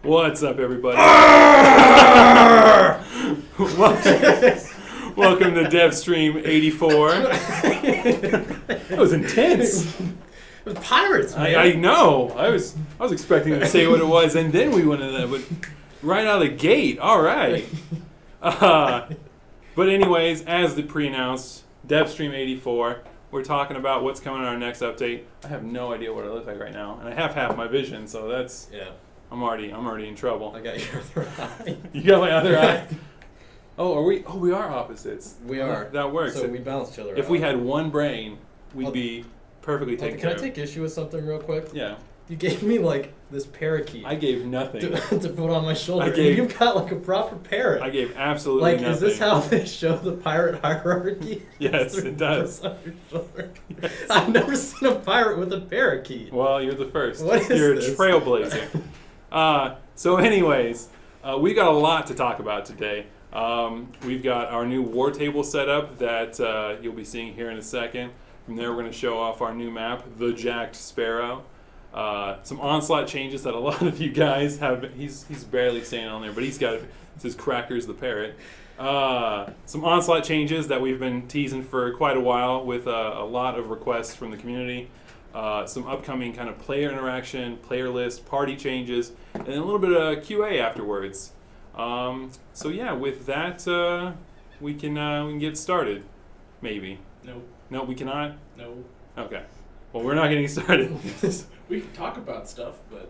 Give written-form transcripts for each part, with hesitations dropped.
What's up, everybody? Welcome to Devstream 84. That was intense. It was pirates, man. I know. I was expecting to say what it was, and then we went into that, but right out of the gate. All right. But anyways, as the pre-announced, Devstream 84. We're talking about what's coming in our next update. I have no idea what I look like right now, and I have half my vision, so that's I'm already in trouble. I got your other eye. You got my other eye. Oh, are we? Oh, we are opposites. We are. That works. So we balance each other out. If we had one brain, we'd be perfectly taken care of. Can I take issue with something real quick? Yeah. You gave me like this parakeet. I gave nothing to put on my shoulder. You've got like a proper parrot. I gave absolutely nothing. Is this how they show the pirate hierarchy? Yes, it does. Yes. I've never seen a pirate with a parakeet. Well, you're the first. What is You're this? a trailblazer. So anyways, we got a lot to talk about today. We've got our new war table set up that you'll be seeing here in a second. From there, we're going to show off our new map, the Jacked Sparrow. Some Onslaught changes that a lot of you guys have. He's barely staying on there, but he's got it. It says Crackers the Parrot. Some Onslaught changes that we've been teasing for quite a while with a lot of requests from the community. Some upcoming kind of player interaction, player list, party changes, and then a little bit of QA afterwards. So yeah, with that, we can get started. Maybe. No. No, we cannot? No. Okay. Well, we're not getting started. We can talk about stuff, but...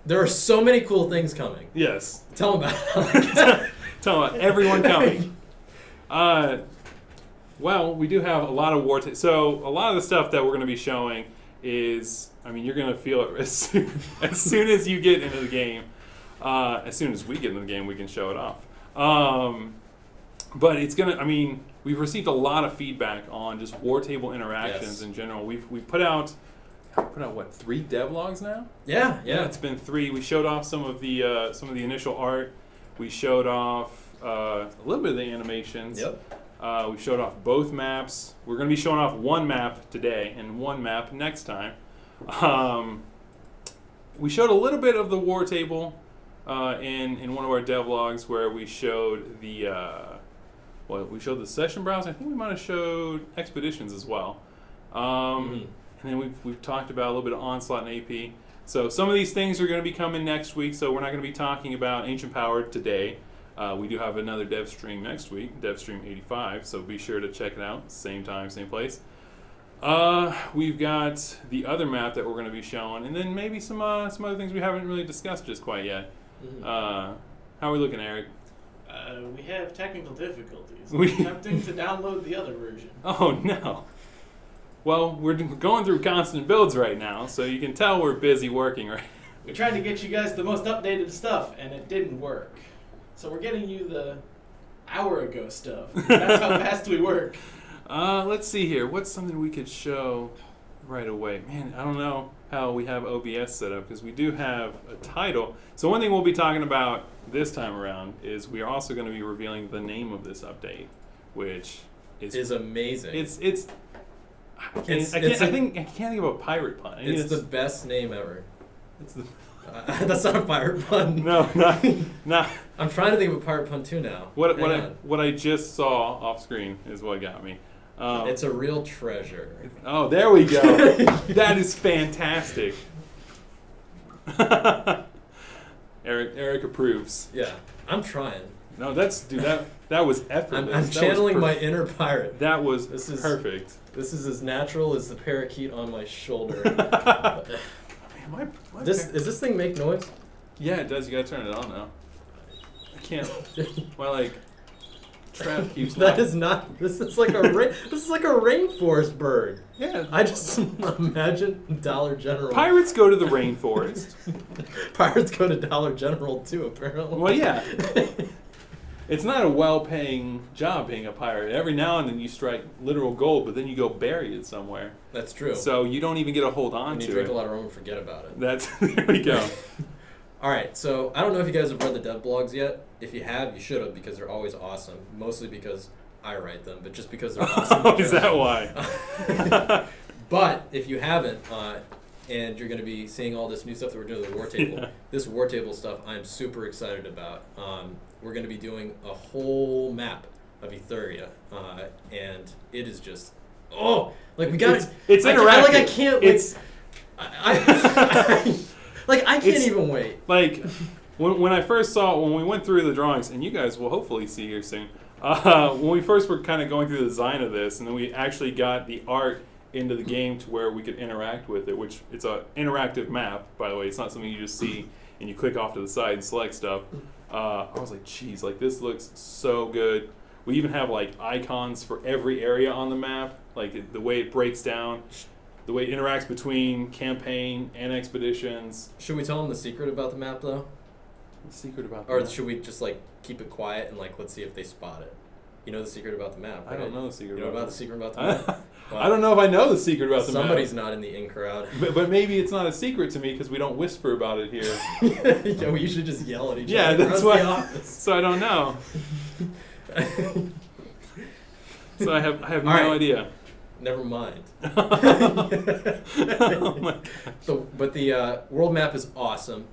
There are so many cool things coming. Yes. Tell them about it. Tell them about everyone coming. Well, we do have a lot of war... So, a lot of the stuff that we're going to be showing is... I mean, you're going to feel it as soon as you get into the game. As soon as we get into the game, we can show it off. But it's going to... I mean... We've received a lot of feedback on just war table interactions in general. We've put out what, 3 devlogs now? Yeah. It's been 3. We showed off some of the initial art. We showed off a little bit of the animations. Yep. We showed off both maps. We're going to be showing off one map today and one map next time. We showed a little bit of the war table in one of our devlogs where we showed the. Well, we showed the session browser. I think we might have showed expeditions as well. And then we've talked about a little bit of Onslaught and AP. So some of these things are going to be coming next week, so we're not going to be talking about Ancient Power today. We do have another Devstream next week, Devstream 85, so be sure to check it out. Same time, same place. We've got the other map that we're going to be showing, and then maybe some other things we haven't really discussed just quite yet. How are we looking, Eric? We have technical difficulties. We're attempting to download the other version. Oh, no. Well, we're going through constant builds right now, so you can tell we're busy working right now. We tried to get you guys the most updated stuff, and it didn't work. So we're getting you the hour ago stuff. That's how fast we work. Let's see here. What's something we could show right away? Man, I don't know how we have OBS set up, because we do have a title. So one thing we'll be talking about this time around is we are also going to be revealing the name of this update, which is amazing. I can't think of a pirate pun. It's the best name ever. It's the that's not a pirate pun. No, not. I'm trying to think of a pirate pun too now. What I just saw off screen is what got me. It's a real treasure. Oh, there we go. That is fantastic. Eric approves. Yeah, I'm trying. No, that was effortless. I'm channeling my inner pirate. That was perfect. This is as natural as the parakeet on my shoulder. Is this thing make noise? Yeah, it does. You gotta turn it on now. I can't. Trap keeps. That is not. This is like a rainforest bird. Yeah. I just imagine Dollar General. Pirates go to the rainforest. Pirates go to Dollar General too, apparently. Well, yeah. It's not a well-paying job being a pirate. Every now and then you strike literal gold, but then you go bury it somewhere. That's true. So you don't even get a hold on to it. And you drink a lot of rum and forget about it. There we go. All right, so I don't know if you guys have read the dev blogs yet. If you have, you should have, because they're always awesome. Mostly because I write them, but just because they're awesome. Oh, is that why? But if you haven't, and you're going to be seeing all this new stuff that we're doing with the war table. Yeah. This war table stuff I'm super excited about. We're going to be doing a whole map of Etheria, and it is just like we got it's interactive. I can't. It's I can't even wait. Like when I first saw when we went through the drawings, and you guys will hopefully see here soon. When we first were kind of going through the design of this, and then we actually got the art into the game to where we could interact with it, which it's an interactive map, by the way. It's not something you just see and you click off to the side and select stuff. I was like, geez, like this looks so good. We even have like icons for every area on the map, like the way it breaks down, the way it interacts between campaign and expeditions. Should we tell them the secret about the map, though? The secret about the Or map? should we just like keep it quiet and like let's see if they spot it? You know the secret about the map, right? I don't know the secret. You know about the secret about the map? Well, I don't know if I know the secret about the map. Somebody's not in the in crowd. But maybe it's not a secret to me because we don't whisper about it here. Yeah, we usually just yell at each Yeah, other. that's How's the why. office? So I don't know. So I have no All right. idea. Never mind. Oh my gosh. But the world map is awesome.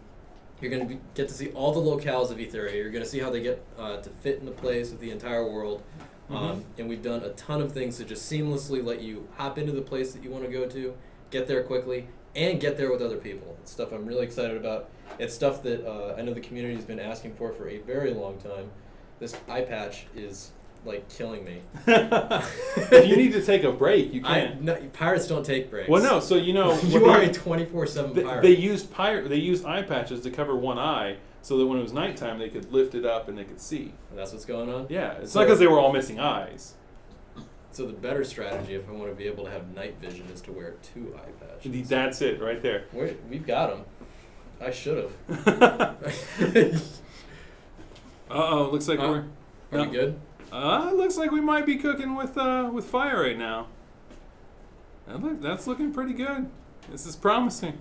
You're going to get to see all the locales of Etheria. You're going to see how they get to fit into place with the entire world. And we've done a ton of things to just seamlessly let you hop into the place that you want to go to, get there quickly, and get there with other people. It's stuff I'm really excited about. It's stuff that I know the community has been asking for a very long time. This eye patch is like killing me. If you need to take a break, you can. No, pirates don't take breaks. Well, no. So you know you are a 24/7 pirate. They used eye patches to cover one eye, so that when it was nighttime, they could lift it up and they could see. And that's what's going on? Yeah, it's not because they were all missing eyes. So the better strategy, if I want to be able to have night vision, is to wear 2 eye patches. That's it, right there. We've got them. I should have. Uh-oh, looks like Are we good? Looks like we might be cooking with fire right now. That's looking pretty good. This is promising.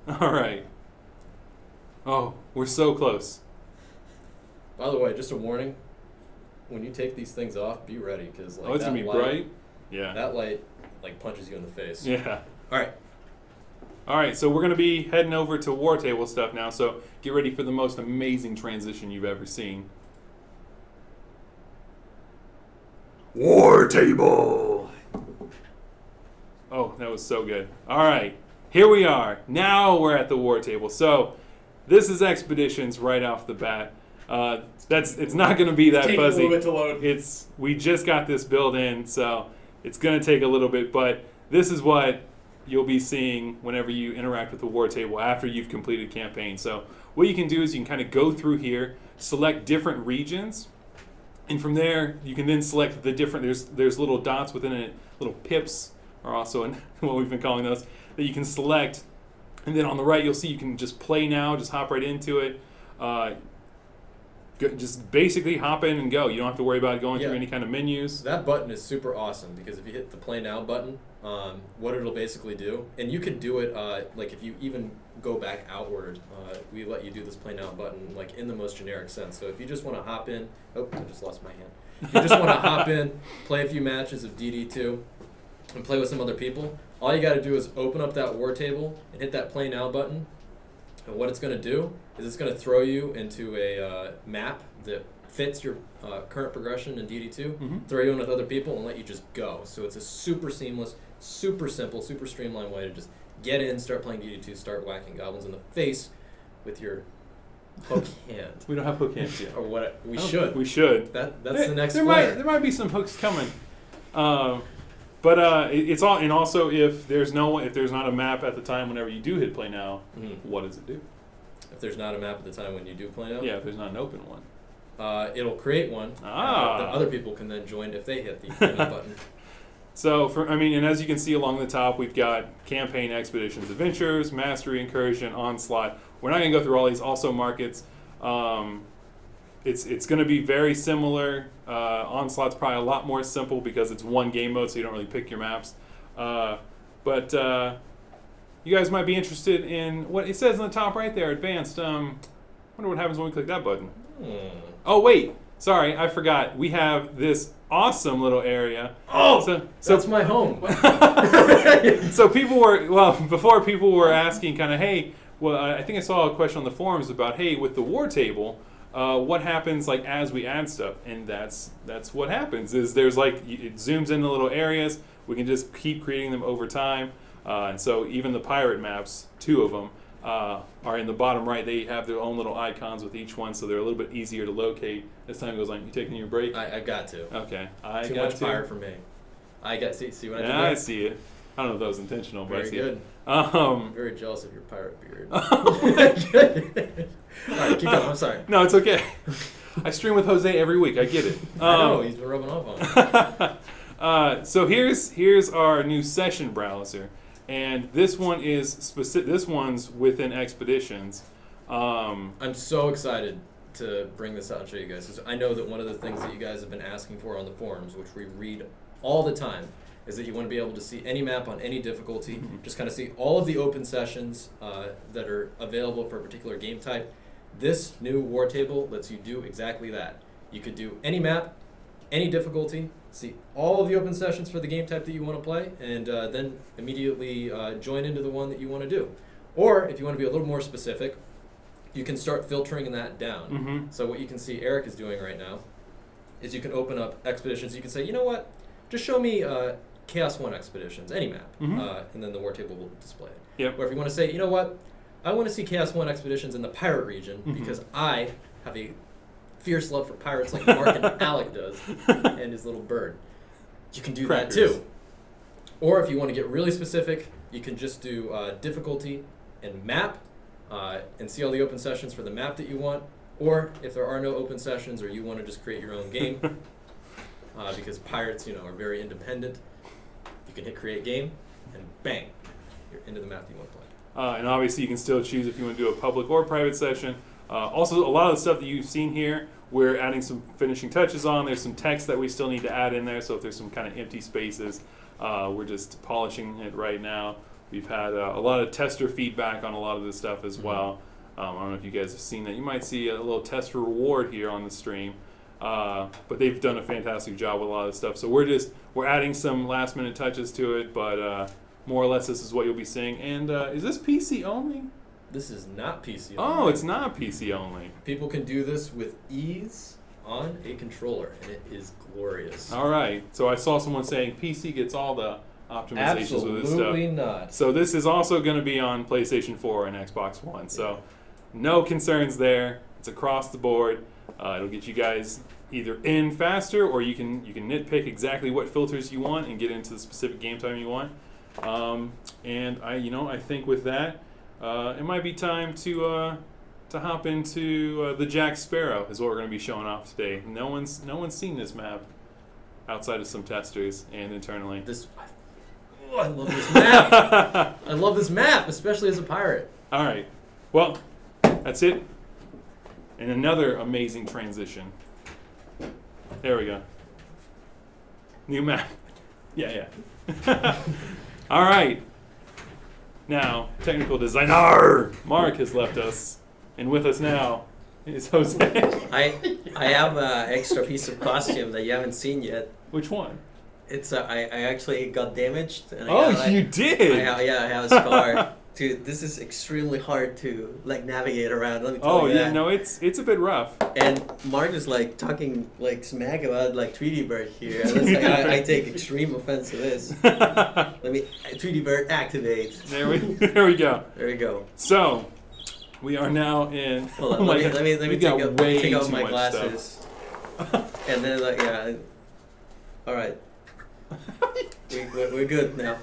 All right. Oh, we're so close. By the way, just a warning. When you take these things off, be ready, because like It's that gonna be light, bright. Yeah. That light like punches you in the face. Yeah. All right. All right, so we're going to be heading over to War Table stuff now, so get ready for the most amazing transition you've ever seen. War Table! Oh, that was so good. All right, here we are. Now we're at the War Table. So this is Expeditions right off the bat. It's not going to be that Take fuzzy. a little bit to load. We just got this built in, so it's going to take a little bit, but this is what you'll be seeing whenever you interact with the War Table after you've completed campaign. So what you can do is you can kind of go through here, select different regions, and from there you can then select the different, there's little dots within it, little pips are also in what we've been calling those, that you can select, and then on the right you'll see you can just play now, just hop right into it. Just basically hop in and go. You don't have to worry about going through any kind of menus. That button is super awesome, because if you hit the play now button, what it'll basically do, and you can do it like if you even go back outward, we let you do this play now button like in the most generic sense. So if you just want to hop in, oh, I just lost my hand. If you just want to hop in, play a few matches of DD2, and play with some other people, all you got to do is open up that war table and hit that play now button. And what it's going to do is it's going to throw you into a map that fits your current progression in DD2, throw you in with other people, and let you just go. So it's a super seamless, super simple, super streamlined way to just get in, start playing DD2, start whacking goblins in the face with your hook hand. We don't have hook hands yet. Or what? We should. We should. That's the next there might be some hooks coming. But it's all, and also if there's not a map at the time whenever you do hit play now, what does it do? If there's not a map at the time when you do play now? Yeah, if there's not an open one. It'll create one. That other people can then join if they hit the button. So, and as you can see along the top, we've got Campaign, Expeditions, Adventures, Mastery, Incursion, Onslaught. We're not going to go through all these. Also markets. It's going to be very similar. Onslaught's probably a lot more simple because it's one game mode, so you don't really pick your maps. But you guys might be interested in what it says on the top right there, Advanced. Wonder what happens when we click that button. Oh, wait. sorry, I forgot. We have this awesome little area. Oh, so that's my home. So people were, before people were asking kind of, hey, well, I think I saw a question on the forums about, hey, with the war table, what happens like as we add stuff? And that's what happens is there's like, it zooms into little areas. We can just keep creating them over time. And so even the pirate maps, 2 of them, are in the bottom right. They have their own little icons with each one, so they're a little bit easier to locate as time goes on. You taking your break? I've got to. Okay. Too much pirate for me. I got see what I did there? I see it. I don't know if that was intentional, but I Very see good. it. I'm very jealous of your pirate beard. Oh my God. All right, keep going. I'm sorry. No, it's okay. I stream with Jose every week. I get it. I know, he's been rubbing off on me. So here's our new session browser, and this one is specific. This one's within Expeditions. I'm so excited to bring this out and show you guys. 'Cause I know that one of the things that you guys have been asking for on the forums, which we read all the time, is that you want to be able to see any map on any difficulty, just kind of see all of the open sessions that are available for a particular game type. This new war table lets you do exactly that. You could do any map, any difficulty, see all of the open sessions for the game type that you want to play, and then immediately join into the one that you want to do. Or if you want to be a little more specific, you can start filtering that down. So what you can see Eric is doing right now is you can open up Expeditions. You can say, you know what, just show me Chaos 1 Expeditions, any map, and then the war table will display it. Yep. Or if you want to say, you know what, I want to see Chaos 1 Expeditions in the pirate region because I have a fierce love for pirates like Mark and Alec does, and his little bird. You can do that too. Or if you want to get really specific, you can just do difficulty and map, and see all the open sessions for the map that you want. Or if there are no open sessions, or you want to just create your own game, because pirates, are very independent, you can hit create game, and bang, you're into the map that you want to play. And obviously you can still choose if you want to do a public or private session. Also, a lot of the stuff that you've seen here, we're adding some finishing touches on. There's some text that we still need to add in there, so if there's some kind of empty spaces, we're just polishing it right now. We've had a lot of tester feedback on a lot of this stuff as well. I don't know if you guys have seen that. You might see a little tester reward here on the stream. But they've done a fantastic job with a lot of stuff. So we're adding some last minute touches to it, but more or less this is what you'll be seeing. And is this PC only? This is not PC only. Oh, it's not PC only. People can do this with ease on a controller, and it is glorious. All right. So I saw someone saying PC gets all the optimizations with this stuff. Absolutely not. So this is also going to be on PlayStation 4 and Xbox One. So no concerns there. It's across the board. It'll get you guys either in faster, or you can nitpick exactly what filters you want and get into the specific game time you want. And I think with that, it might be time to hop into the Jacked Sparrow is what we're going to be showing off today. No one's seen this map outside of some testers and internally. I love this map. I love this map, especially as a pirate. All right. Well, that's it. And another amazing transition. There we go. New map. Yeah. All right. Now, technical designer Mark has left us, and with us now is Jose. I have an extra piece of costume that you haven't seen yet. Which one? It's I actually got damaged. And You did? I have a scar. Dude, this is extremely hard to navigate around. Let me tell you that. No, it's a bit rough. And Mark is talking smack about 3D Bird here. And I take extreme offense to this. Let me 3D Bird activate. There we go. There we go. So we are now in. Hold on, let me take out my glasses. And then all right. We're good now.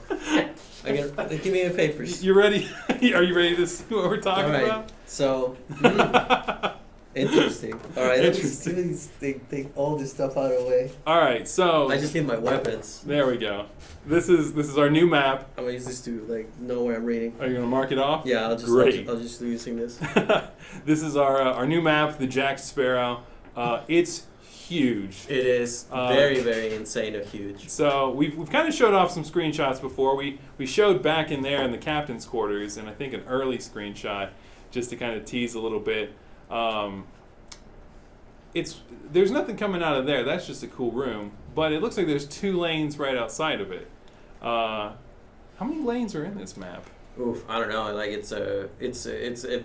Give me the papers. You ready? Are you ready to see what we're talking about? So, interesting. All right, let's take all this stuff out of the way. All right, so I just need my weapons. There we go. This is our new map. I'm gonna use this to know where I'm reading. Are you gonna mark it off? Yeah, I'll just do using this. This is our new map, the Jacked Sparrow. It's huge. It is very, very insane of huge. So we've kind of showed off some screenshots before. We showed back in there in the captain's quarters, and I think an early screenshot just to kind of tease a little bit. there's nothing coming out of there. That's just a cool room. But it looks like there's 2 lanes right outside of it. How many lanes are in this map? Oof, I don't know. Like it's a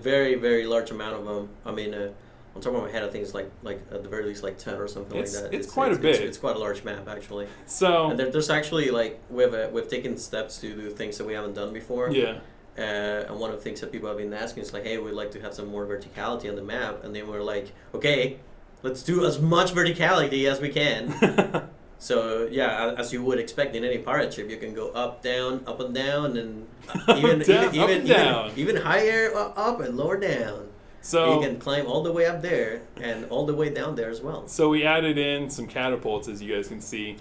very very large amount of them. I mean, on top of my head, I think it's like at the very least like 10 or something like that. It's quite a bit. It's quite a large map actually. So and there's actually like we've taken steps to do things that we haven't done before. Yeah. And one of the things that people have been asking is like, hey, we'd like to have some more verticality on the map, and then we're like, okay, let's do as much verticality as we can. So yeah, as you would expect in any pirate ship, you can go up, down, up and down, and even higher up and lower down. So you can climb all the way up there and all the way down there as well. So we added in some catapults, as you guys can see,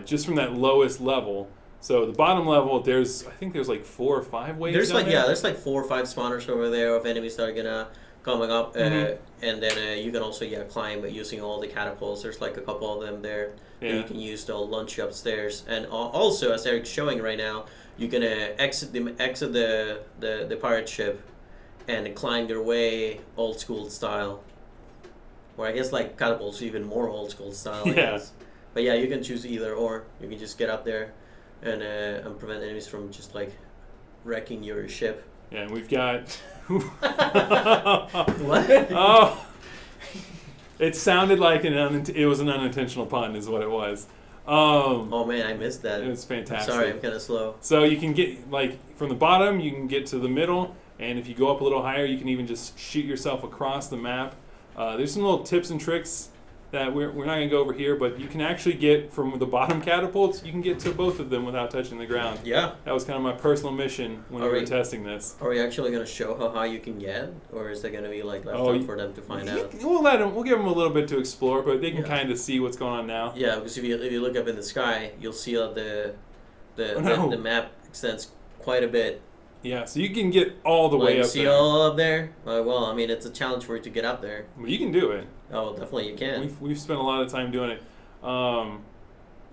just from that lowest level. So the bottom level, I think there's like 4 or 5 waves. There's down like there. there's like 4 or 5 spawners over there of enemies that are gonna coming up, and then you can also climb using all the catapults. There's like a couple of them there that you can use to launch you upstairs. And also, as Eric's showing right now, you can exit the pirate ship and climb your way old school style. Or I guess like catapults even more old school style. I guess. But yeah, you can choose either or. You can just get up there and prevent enemies from just like wrecking your ship. Yeah, and we've got. What? Oh, it sounded like it was an unintentional pun, is what it was. Oh man, I missed that. It was fantastic. I'm sorry, I'm kind of slow. So you can get from the bottom, you can get to the middle, and if you go up a little higher, you can even just shoot yourself across the map. There's some little tips and tricks that we're not going to go over here, but you can actually get from the bottom catapults, you can get to both of them without touching the ground. Yeah. That was kind of my personal mission when we were testing this. Are we actually going to show how high you can get, or is that going to be like left up for them to find out? We'll give them a little bit to explore, but they can kind of see what's going on now. Yeah, because if you look up in the sky, you'll see that the map extends quite a bit. Yeah, so you can get all the way up see there. all up there? Well, I mean, it's a challenge for you to get up there. Well, you can do it. Oh, well, definitely you can. We've spent a lot of time doing it.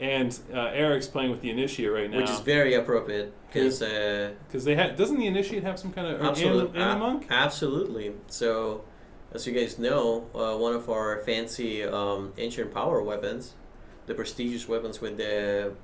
And Eric's playing with the Initiate right now. Which is very appropriate, because doesn't the Initiate have some kind of... And the Monk? Absolutely. So, as you guys know, one of our fancy ancient power weapons, the prestigious weapons with the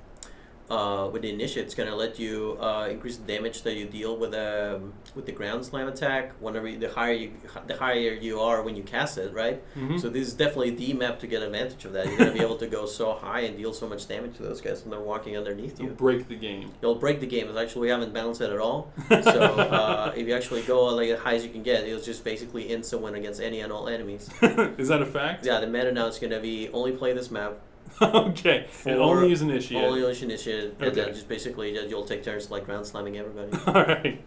Initiate, is going to let you increase the damage that you deal with the ground slam attack. Whenever the higher you are when you cast it, right? Mm-hmm. So this is definitely the map to get advantage of that. You're going to be able to go so high and deal so much damage to those guys when they're walking underneath you. You'll break the game. You'll break the game. Actually, we haven't balanced it at all. So if you actually go like as high as you can get, it'll just basically instant win against any and all enemies. Is that a fact? Yeah, the meta now is going to be only play this map. Okay, and only use Initiate. Only use Initiate, and then just basically you'll take turns like ground slamming everybody. All right.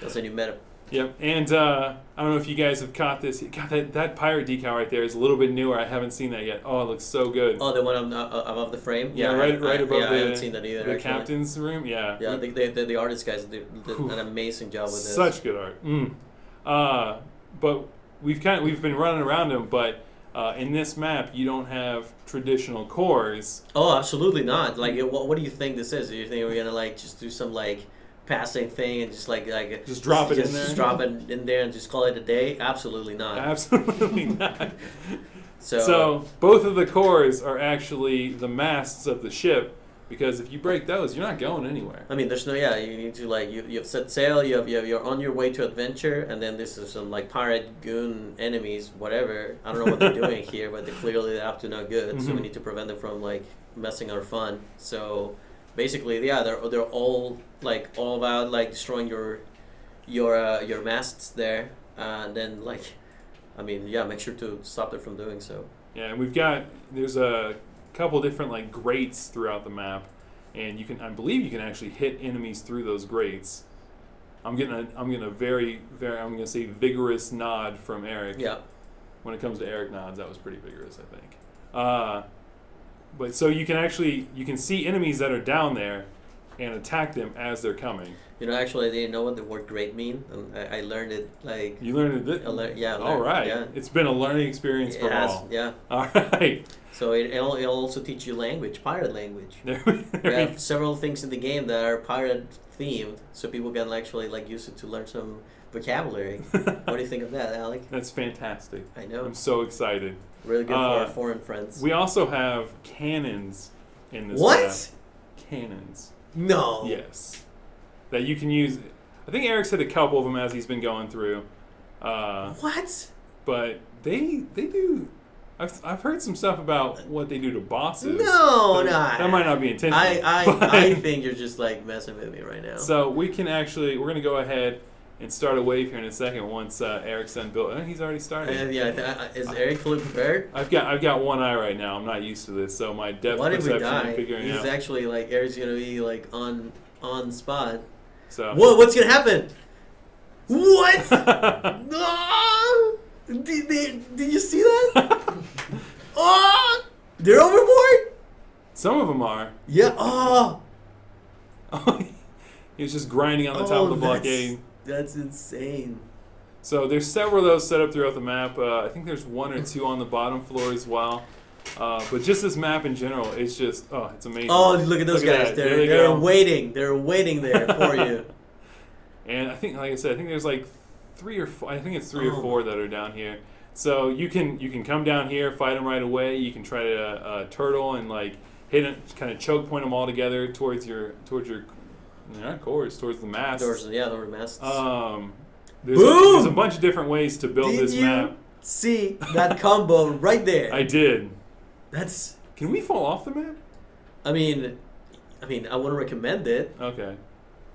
That's a new meta. Yep, and I don't know if you guys have caught this. God, that pirate decal right there is a little bit newer. I haven't seen that yet. Oh, it looks so good. Oh, the one above the frame? Yeah, right above I haven't seen that either, the captain's room. Yeah. Yeah, the artist guys did an amazing job with this. Such good art. But we've been running around them, but in this map you don't have traditional cores. Oh, absolutely not. Like, what do you think this is? Do you think we're gonna like just do some like passing thing and just just drop it in there? Just drop it in there and just call it a day? Absolutely not. Absolutely not. So both of the cores are actually the masts of the ship, because if you break those, you're not going anywhere. I mean, there's no, you need to like, you've set sail, you're on your way to adventure, and then this is some like pirate goon enemies, whatever. I don't know what they're doing here, but they're up to no good. So we need to prevent them from like messing our fun. So basically, they're all about like destroying your masts there, and then like, I mean, make sure to stop them from doing so. Yeah, and there's a couple different like grates throughout the map, and I believe you can actually hit enemies through those grates. I'm gonna say vigorous nod from Eric. Yeah. When it comes to Eric nods, that was pretty vigorous, I think. But so you can see enemies that are down there and attack them as they're coming. You know, actually, I didn't know what the word "grate" mean, and I learned it like. You learned it. All right. Yeah. It's been a learning experience for all. Yeah. All right. So it'll also teach you language, pirate language. We have several things in the game that are pirate themed, so people can actually like use it to learn some vocabulary. What do you think of that, Alec? That's fantastic. I know. I'm so excited. Really good for our foreign friends. We also have cannons in this What? map. Cannons. No. Yes. That you can use. I think Eric's hit a couple of them as he's been going through. What? But they do. I've heard some stuff about what they do to bosses. No, that might not be intentional. I think you're just like messing with me right now. So we can actually, we're gonna go ahead and start a wave here in a second once Eric's done built. He's already started. Is Eric fully prepared? I've got one eye right now. I'm not used to this, so my depth What if we perception die? I'm figuring He's out. actually like Eric's gonna be like on spot. So What's gonna happen? What? No! Did you see that? Oh! They're overboard? Some of them are. Yeah. Oh! He was just grinding on the top of the that's- blockade. That's insane. So there's several of those set up throughout the map. I think there's one or two on the bottom floor as well. But just this map in general, it's just, it's amazing. Oh, look at those guys. that. They're There they they're go. waiting. They're waiting there for you. And I think, like I said, I think there's like three or four that are down here. So you can come down here, fight them right away. You can try to turtle and like hit it, kind of choke point them all together towards your not cores, towards the mast. The masts. There's a bunch of different ways to build Did this you map. see that combo right there? I did. That's. Can we fall off the map? I mean, I wouldn't recommend it. Okay.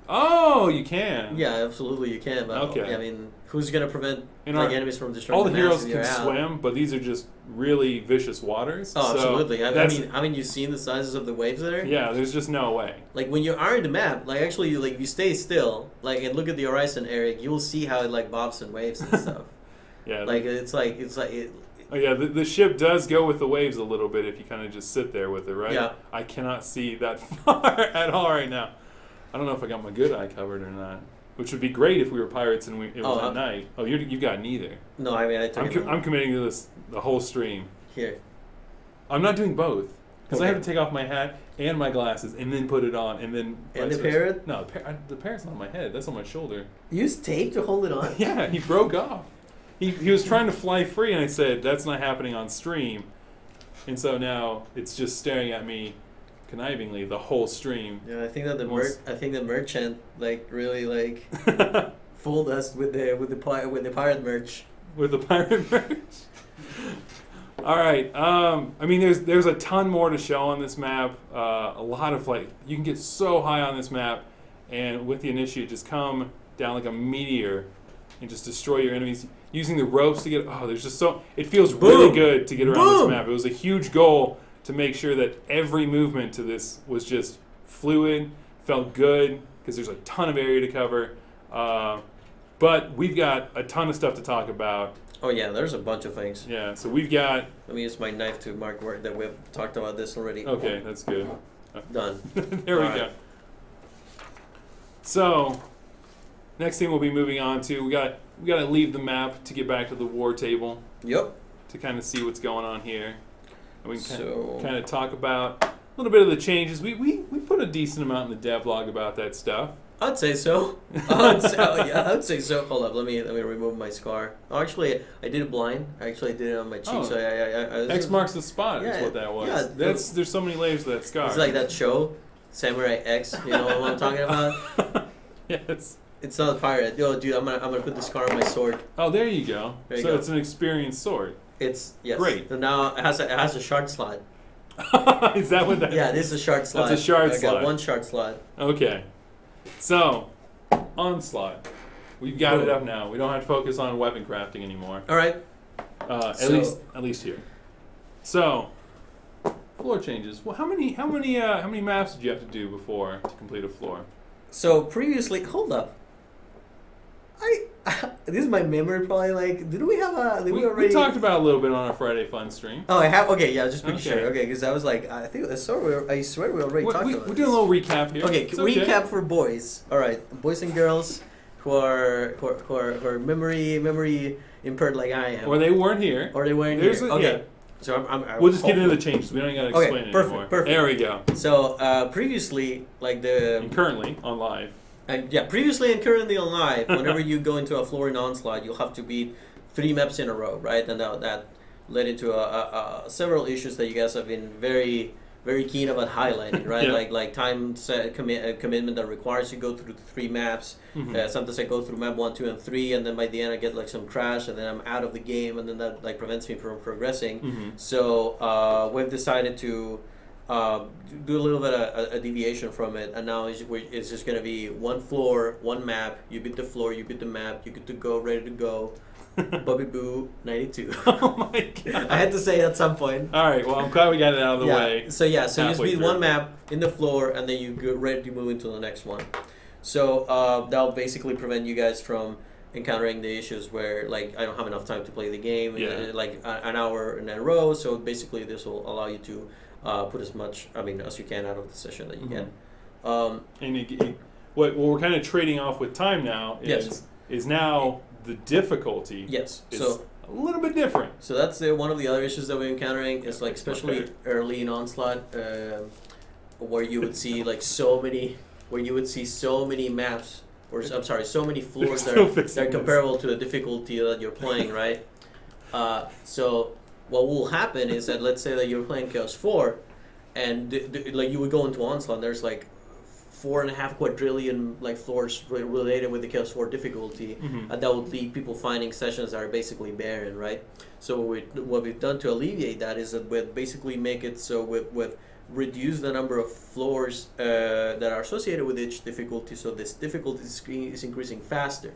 Oh, you can. Yeah, absolutely you can. But Okay. I mean, who's gonna prevent And enemies from destroying all the the heroes mast if can you're out? swim, but these are just really vicious waters. Oh, so absolutely. that's- I mean, you've seen the sizes of the waves there. Yeah, there's just no way. Like when you are in the map, like actually, you stay still, like and look at the horizon, Eric. You'll see how it like bobs and waves and stuff. Yeah. Like it's like. Oh yeah, the ship does go with the waves a little bit if you kind of just sit there with it, right? Yeah. I cannot see that far at all right now. I don't know if I got my good eye covered or not. Which would be great if we were pirates and it was at night. Oh, you've got neither. No, I mean I took it. I'm committing to this the whole stream. Here. I'm not doing both because I Okay. have to take off my hat and my glasses and then put it on and then. And vice the versa. parrot? No, the parrot's not on my head. That's on my shoulder. Use tape to hold it on. Yeah, he broke off. He was trying to fly free, and I said that's not happening on stream, and so now it's just staring at me, connivingly the whole stream. Yeah, I think that Once- the merchant like really like fooled us with the pirate merch. With the pirate merch. All right. I mean, there's a ton more to show on this map. A lot of you can get so high on this map, and with the initiate, just come down like a meteor, and just destroy your enemies using the ropes to get. Oh, there's just so it feels really good to get around this map. It was a huge goal to make sure that every movement to this was just fluid, felt good because there's a ton of area to cover. But we've got a ton of stuff to talk about. Oh yeah, there's a bunch of things. Yeah, so we've got. Let me use my knife to mark where that we've talked about this already. Okay, that's good. Done. There we All go. right. So, next thing we'll be moving on to, we got to leave the map to get back to the war table Yep. to kind of see what's going on here, and we can So- kind of talk about a little bit of the changes. We put a decent amount in the devlog about that stuff. I'd say so. I'd say so. Hold up, let me remove my scar. Oh, actually, I did it blind. Actually, I did it on my cheek. Oh. So I X marks the spot is Yeah, what that was. yeah. There's so many layers to that scar. It's like that show, Samurai X. You know what I'm talking about? Yes. It's not a pirate. Yo, dude, I'm gonna put the scar on my sword. Oh, there you go. There you so go. it's an experienced sword. It's yes. Great. So now it has a shard slot. Is that what that Yeah, this is a shard slot. That's a shard I slot. got one shard slot. Okay. So, Onslaught. We've got it up now. We don't have to focus on weapon crafting anymore. All right. At least here. So, floor changes. Well, how many maps did you have to do before to complete a floor? So previously, hold up. This is my memory. Probably like, did we have a? Did we already? We talked about it a little bit on our Friday Fun stream. Oh, I have. Okay, yeah, just making Okay. sure. Okay, because I was like, I swear we already talked about We're doing a little recap here. Okay, It's recap for boys. All right, boys and girls who are memory impaired like I am, Or they weren't here. or they weren't There's here. a- Okay, yeah. so We'll just get into the changes. We don't got to explain it perfect, anymore. perfect. There we go. So previously, like And currently on live. And yeah, previously and currently on live, whenever you go into a floor in Onslaught, you'll have to beat 3 maps in a row, right? And that led into several issues that you guys have been very, very keen about highlighting, right? Yeah. Like time set commitment that requires you go through the 3 maps. Sometimes I go through map 1, 2, and 3, and then by the end I get like some crash, and then I'm out of the game, and then that like prevents me from progressing. So we've decided to do a little bit of a deviation from it, and now it's just going to be 1 floor, 1 map. You beat the floor, you beat the map, you get to go, ready to go. Bubby Boo 92. Oh my god! I had to say it at some point. All right. Well, I'm glad we got it out of the way. So you just halfway beat through. 1 map in the floor, and then you get ready to move into the next one. So that'll basically prevent you guys from encountering the issues where like I don't have enough time to play the game, like an hour in a row. So basically, this will allow you to put as much, as you can out of the session that you can. And what we're kind of trading off with time now is now the difficulty. Yes. Is So a little bit different. So that's one of the other issues that we're encountering is like especially early in Onslaught, where you would see like so many maps, or I'm sorry, so many floors that are comparable to the difficulty that you're playing, right? So what will happen is that let's say that you're playing Chaos 4, and like you would go into Onslaught, and there's like 4.5 quadrillion like floors related with the Chaos 4 difficulty, and that would lead people finding sessions that are basically barren, right? So what we've done to alleviate that is that we basically make it so with reduce the number of floors that are associated with each difficulty, so this difficulty is increasing faster.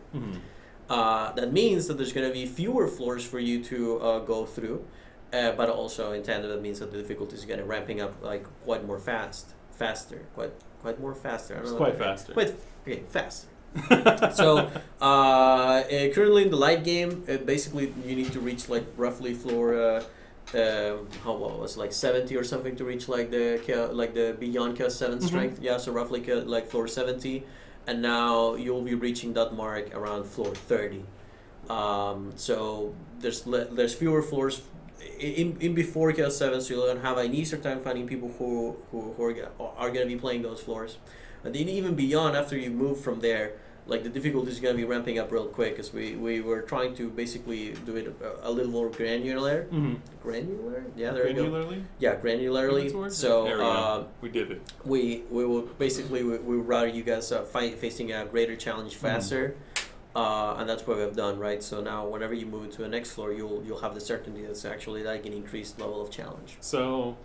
That means that there's going to be fewer floors for you to go through, but also in tandem that means that the difficulty is going to ramping up like quite more faster. Quite more faster. I don't know. Quite faster. Faster. So currently in the light game, basically you need to reach like roughly floor like 70 or something to reach like the beyond Chaos 7 strength. Yeah, so roughly like floor 70, and now you'll be reaching that mark around floor 30. So there's fewer floors in before Chaos 7, so you're gonna have an easier time finding people who are gonna be playing those floors, and then even beyond after you move from there, like the difficulty is gonna be ramping up real quick, because we were trying to basically do it a little more granular. Granular? Yeah, there you go. Yeah, granularly. So we did it. We will basically we would rather you guys facing a greater challenge faster. And that's what we've done, right? So now, whenever you move to the next floor, you'll have the certainty that's actually like an increased level of challenge. So,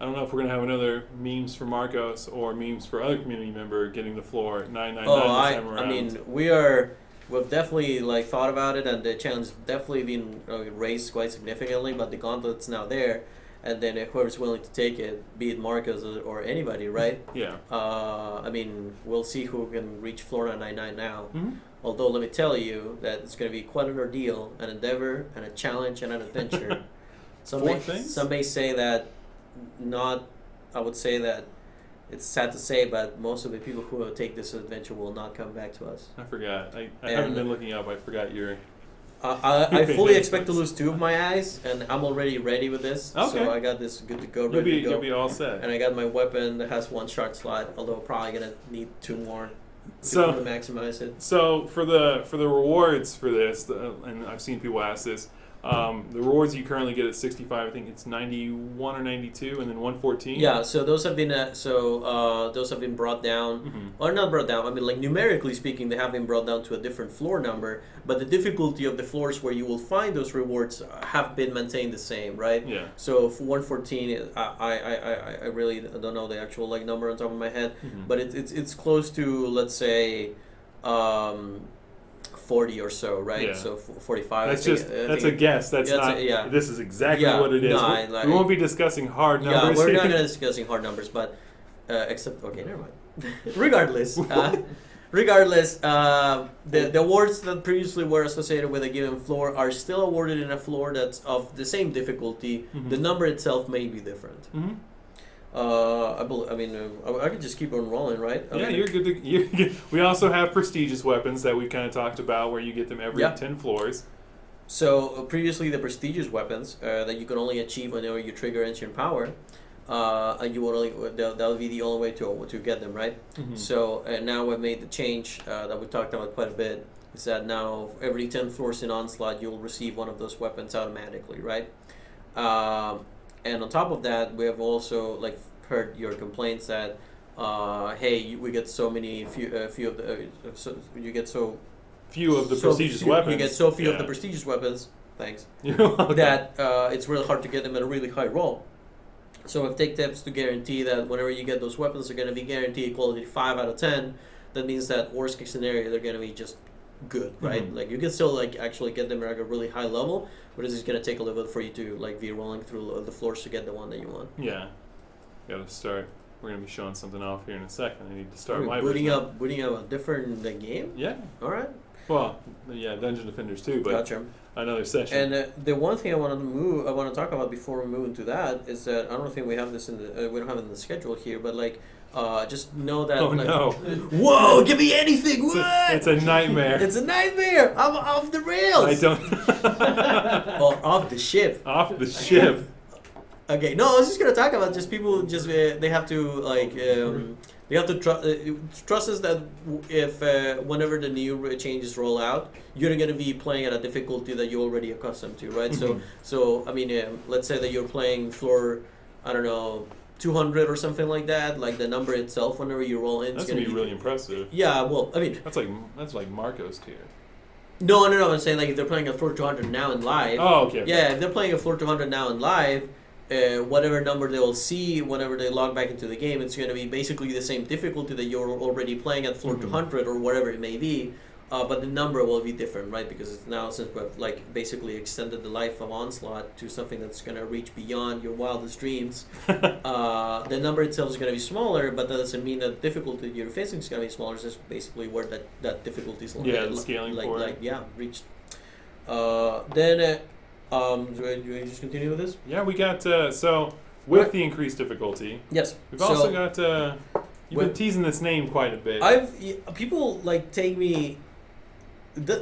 I don't know if we're gonna have another memes for Marcos or memes for other community member getting the floor 999 this time around. I mean, we've definitely like thought about it, and the challenge definitely been raised quite significantly. But the gauntlet's now there, and then whoever's willing to take it, be it Marcos or anybody, right? Yeah. I mean, we'll see who can reach floor 999 now. Although, let me tell you that it's going to be quite an ordeal, an endeavor, and a challenge, and an adventure. Some may say that I would say that it's sad to say, but most of the people who will take this adventure will not come back to us. I forgot. I haven't been looking up. I forgot your... I fully expect to lose 2 of my eyes, and I'm already ready with this. Okay. So I got this good to go, ready to go. You'll be all set. And I got my weapon that has 1 shot slot, although probably going to need 2 more. To maximize it. So for the rewards for this, and I've seen people ask this, the rewards you currently get at 65, I think it's 91 or 92, and then 114. Yeah, so those have been those have been brought down, or not brought down. I mean, like numerically speaking, they have been brought down to a different floor number, but the difficulty of the floors where you will find those rewards have been maintained the same, right? Yeah. So for 114, I really don't know the actual like number on top of my head, but it's close to, let's say, 40 or so, right? Yeah. So 45. That's a guess. That's not. This is exactly what it is. No, we won't be discussing hard numbers. Yeah, we're not going to be discussing hard numbers, but except never mind. Regardless, the awards that previously were associated with a given floor are still awarded in a floor that's of the same difficulty. The number itself may be different. I could just keep on rolling, right? Yeah, you're good. We also have prestigious weapons that we've kind of talked about, where you get them every 10 floors. So previously, the prestigious weapons that you can only achieve whenever you trigger ancient power, and you only that would be the only way to get them, right? So now we've made the change that we talked about quite a bit. Is that now every 10 floors in Onslaught you'll receive one of those weapons automatically, right? And on top of that, we have also like heard your complaints that hey, we get so few of the you get so few of the prestigious weapons. You get so few of the prestigious weapons. Thanks. That it's really hard to get them at a really high roll. So we've taken steps to guarantee that whenever you get those weapons, they're going to be guaranteed quality 5 out of 10. That means that worst case scenario, they're going to be just good, right? Like you can still like actually get them at a really high level, but it's just going to take a little bit for you to like be rolling through the floors to get the one that you want. Yeah, got to start. We're going to be showing something off here in a second. I need to start my booting up a different game. Yeah. All right. Well, yeah, Dungeon Defenders too, but gotcha. Another session. And the one thing I want to talk about before we move into that is that I don't think we have this in the we don't have it in the schedule here, but like just know that. Oh like, no! Whoa! Give me anything! What? It's a nightmare. It's a nightmare. I'm off the rails. I don't. Or off the ship. Off the ship. Okay, no, I was just gonna talk about just people just they have to like they have to trust us that if whenever the new changes roll out, you're gonna be playing at a difficulty that you're already accustomed to, right? So I mean, let's say that you're playing floor, I don't know, 200 or something like that. Like the number itself, whenever you roll in, that's gonna be really impressive. Yeah, well, I mean, that's like Marco's tier. No, I'm saying like if they're playing a floor 200 now in live. Oh, okay. Yeah, if they're playing a floor 200 now in live. Whatever number they'll see whenever they log back into the game, it's going to be basically the same difficulty that you're already playing at floor 200 or whatever it may be, but the number will be different, right? Because it's now, since we've like basically extended the life of Onslaught to something that's going to reach beyond your wildest dreams, the number itself is going to be smaller, but that doesn't mean that the difficulty you're facing is going to be smaller. It's just basically where that difficulty is the scaling for it. Reached. Then. Do you just continue with this? Yeah, we got so with the increased difficulty. Yes. We've also got you've been teasing this name quite a bit. People like take me.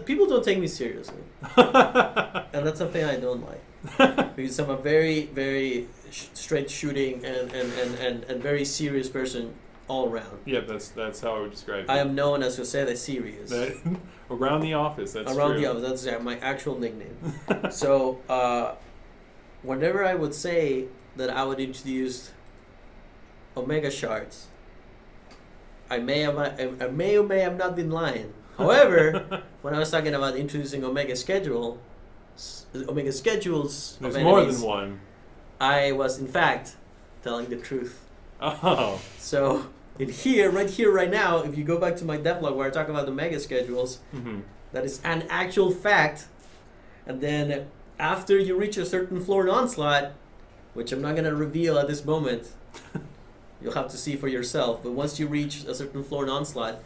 People don't take me seriously, and that's something I don't like because I'm a very very straight shooting and very serious person all around. Yeah, that's how I would describe it. I am known as Jose the Serious. Around the office, that's around true. the office. That's my actual nickname. So, whenever I would say that I would introduce Omega shards, I may or may have not been lying. However, when I was talking about introducing Omega schedules there's of enemies, more than one. I was in fact telling the truth. Oh. So. Right now, if you go back to my devlog where I talk about the mega schedules, that is an actual fact. And then after you reach a certain floor in Onslaught, which I'm not going to reveal at this moment, you'll have to see for yourself. But once you reach a certain floor in Onslaught,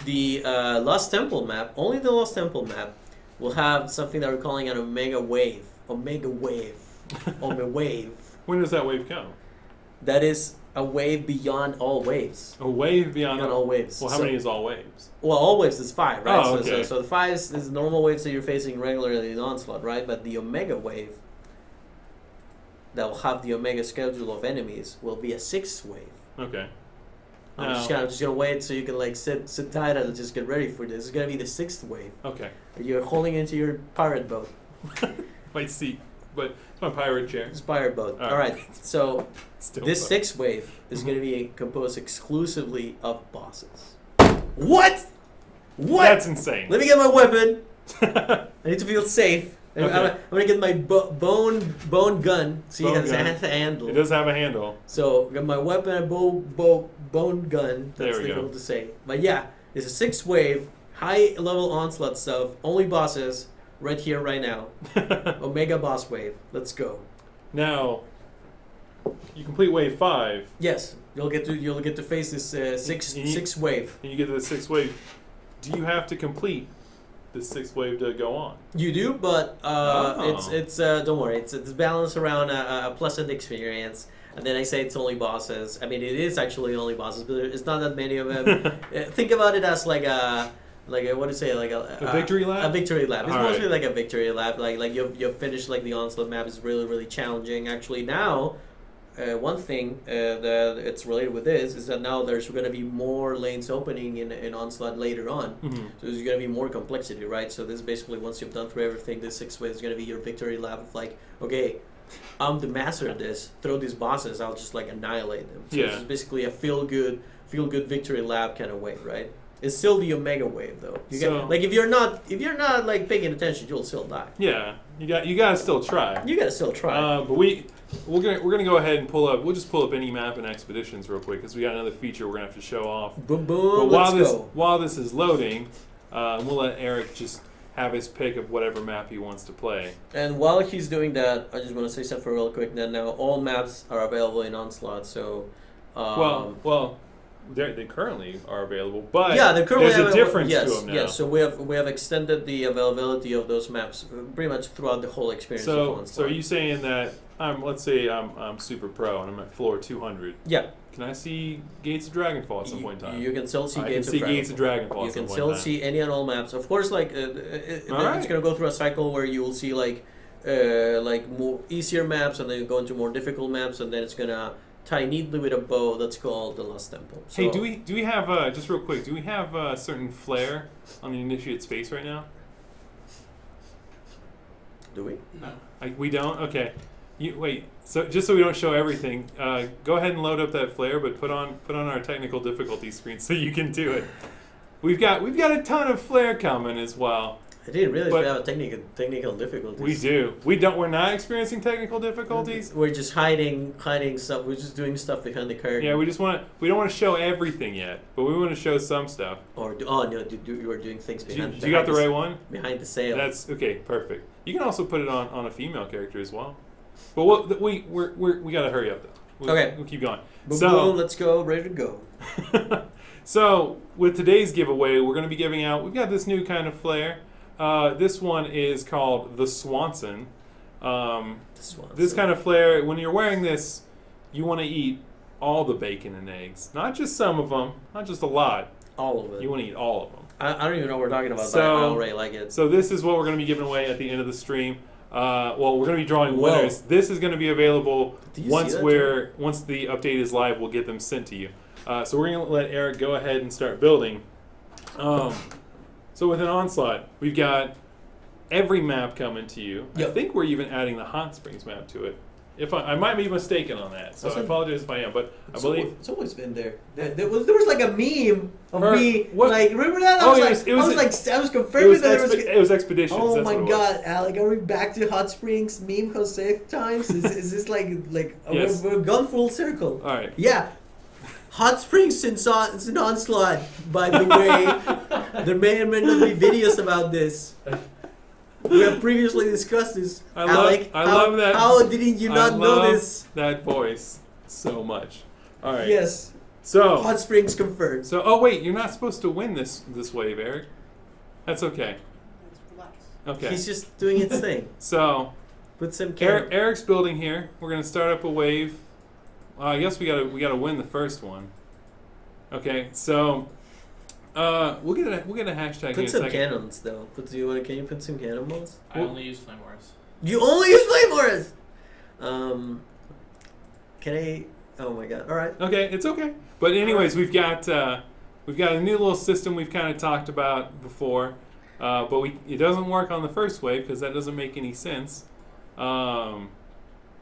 the Lost Temple map, only the Lost Temple map, will have something that we're calling an Omega Wave. Omega Wave. Omega Wave. When does that wave come? That is a wave beyond all waves. A wave beyond all waves. Well, how many is all waves? Well, all waves is 5, right? Oh, okay. So the 5 is normal waves that you're facing regularly in Onslaught, right? But the Omega wave that will have the Omega schedule of enemies will be a 6th wave. Okay. I'm just gonna wait so you can like sit tight and just get ready for this. It's gonna be the 6th wave. Okay. You're holding into your pirate boat. My seat, but it's my pirate chair. It's pirate boat. All right. So this 6th wave is going to be composed exclusively of bosses. What? That's insane. Let me get my weapon. I need to feel safe. Okay. I'm going to get my bone gun. See, it has a handle. It does have a handle. So I got my weapon and bone gun. That's difficult to say. But yeah, it's a 6th wave, high level Onslaught stuff, only bosses. Right here, right now. Omega boss wave. Let's go. Now, you complete wave 5. Yes, you'll get to face this sixth wave. And you get to the 6th wave. Do you have to complete the 6th wave to go on? You do, but it's don't worry. It's balanced around a pleasant experience. And then I say it's only bosses. I mean, it is actually only bosses, but it's not that many of them. Think about it as like a. Like what do you say? Like a victory lap. A victory lap. It's All mostly right. like a victory lap. Like you've finished like the Onslaught map is really really challenging. Actually now, one thing that it's related with this is that now there's going to be more lanes opening in Onslaught later on. So there's going to be more complexity, right? So this is basically once you've done through everything, this 6 way is going to be your victory lap of like, okay, I'm the master of this. Throw these bosses, I'll just like annihilate them. So it's basically a feel good victory lap kind of way, right? It's still the Omega wave though. Like if you're not like paying attention, you'll still die. Yeah, you gotta still try. You gotta still try. But we're gonna go ahead and pull up. We'll just pull up any map in Expeditions real quick because we got another feature we're gonna have to show off. Boom boom. But while this is loading, we'll let Eric just have his pick of whatever map he wants to play. And while he's doing that, I just want to say something real quick. That now all maps are available in Onslaught. So well. They currently are available, but they're currently there's a difference to them now. Yes, so we have extended the availability of those maps pretty much throughout the whole experience. So are you saying that let's say I'm super pro and I'm at floor 200? Yeah. Can I see Gates of Dragonfall at some point in time? You can still see Gates of Dragonfall. You can still see any and all maps. Of course, like it's gonna go through a cycle where you will see like more easier maps, and then go into more difficult maps, and then it's gonna tie neatly with a bow that's called the Lost Temple. So, hey, do we have just real quick? Do we have a certain flare on the Initiate's face right now? Do we? No. Like we don't. Okay. Wait. So just so we don't show everything, go ahead and load up that flare, but put on our technical difficulty screen so you can do it. We've got a ton of flare coming as well. I didn't realize we have a technical difficulties. We do. We're not experiencing technical difficulties. We're just hiding stuff. We're just doing stuff behind the curtain. Yeah, we don't want to show everything yet, but we want to show some stuff. You are doing things behind. You got the right one? Behind the sail. That's okay. Perfect. You can also put it on a female character as well. But we gotta hurry up though. We'll keep going. Boom, let's go. Ready to go. So with today's giveaway, we're going to be giving out. We've got this new kind of flare. This one is called the Swanson. This kind of flare, when you're wearing this, you want to eat all the bacon and eggs. Not just some of them, not just a lot. All of it. You want to eat all of them. I don't even know what we're talking about, but I already like it. So this is what we're going to be giving away at the end of the stream. Well, we're going to be drawing winners. This is going to be available once the update is live. We'll get them sent to you. So we're going to let Eric go ahead and start building. So with an Onslaught, we've got every map coming to you. Yep. I think we're even adding the Hot Springs map to it. If I might be mistaken on that, so I apologize if I am, but I believe it's always been there. There was like a meme of me, like remember that? I was confirming that it was Expeditions. Oh my god, Alec, are we back to Hot Springs meme Jose times? Is this like yes. we've gone full circle? All right. Yeah. Hot Springs since an Onslaught, by the way. There may or may not be videos about this. We have previously discussed this. I love that. How didn't you not know this? That voice so much. All right. Yes. So Hot Springs confirmed. So wait, you're not supposed to win this wave, Eric. That's okay. Okay. He's just doing its thing. So put some Eric's building here. We're gonna start up a wave. I guess we gotta win the first one. Okay. So. We'll get a hashtag. Put some cannons though. Can you put some cannonballs? I only use flame wars. You only use flame wars. Can I? Oh my god! All right. Okay, it's okay. But anyways, we've got a new little system we've kind of talked about before, but it doesn't work on the first wave because that doesn't make any sense.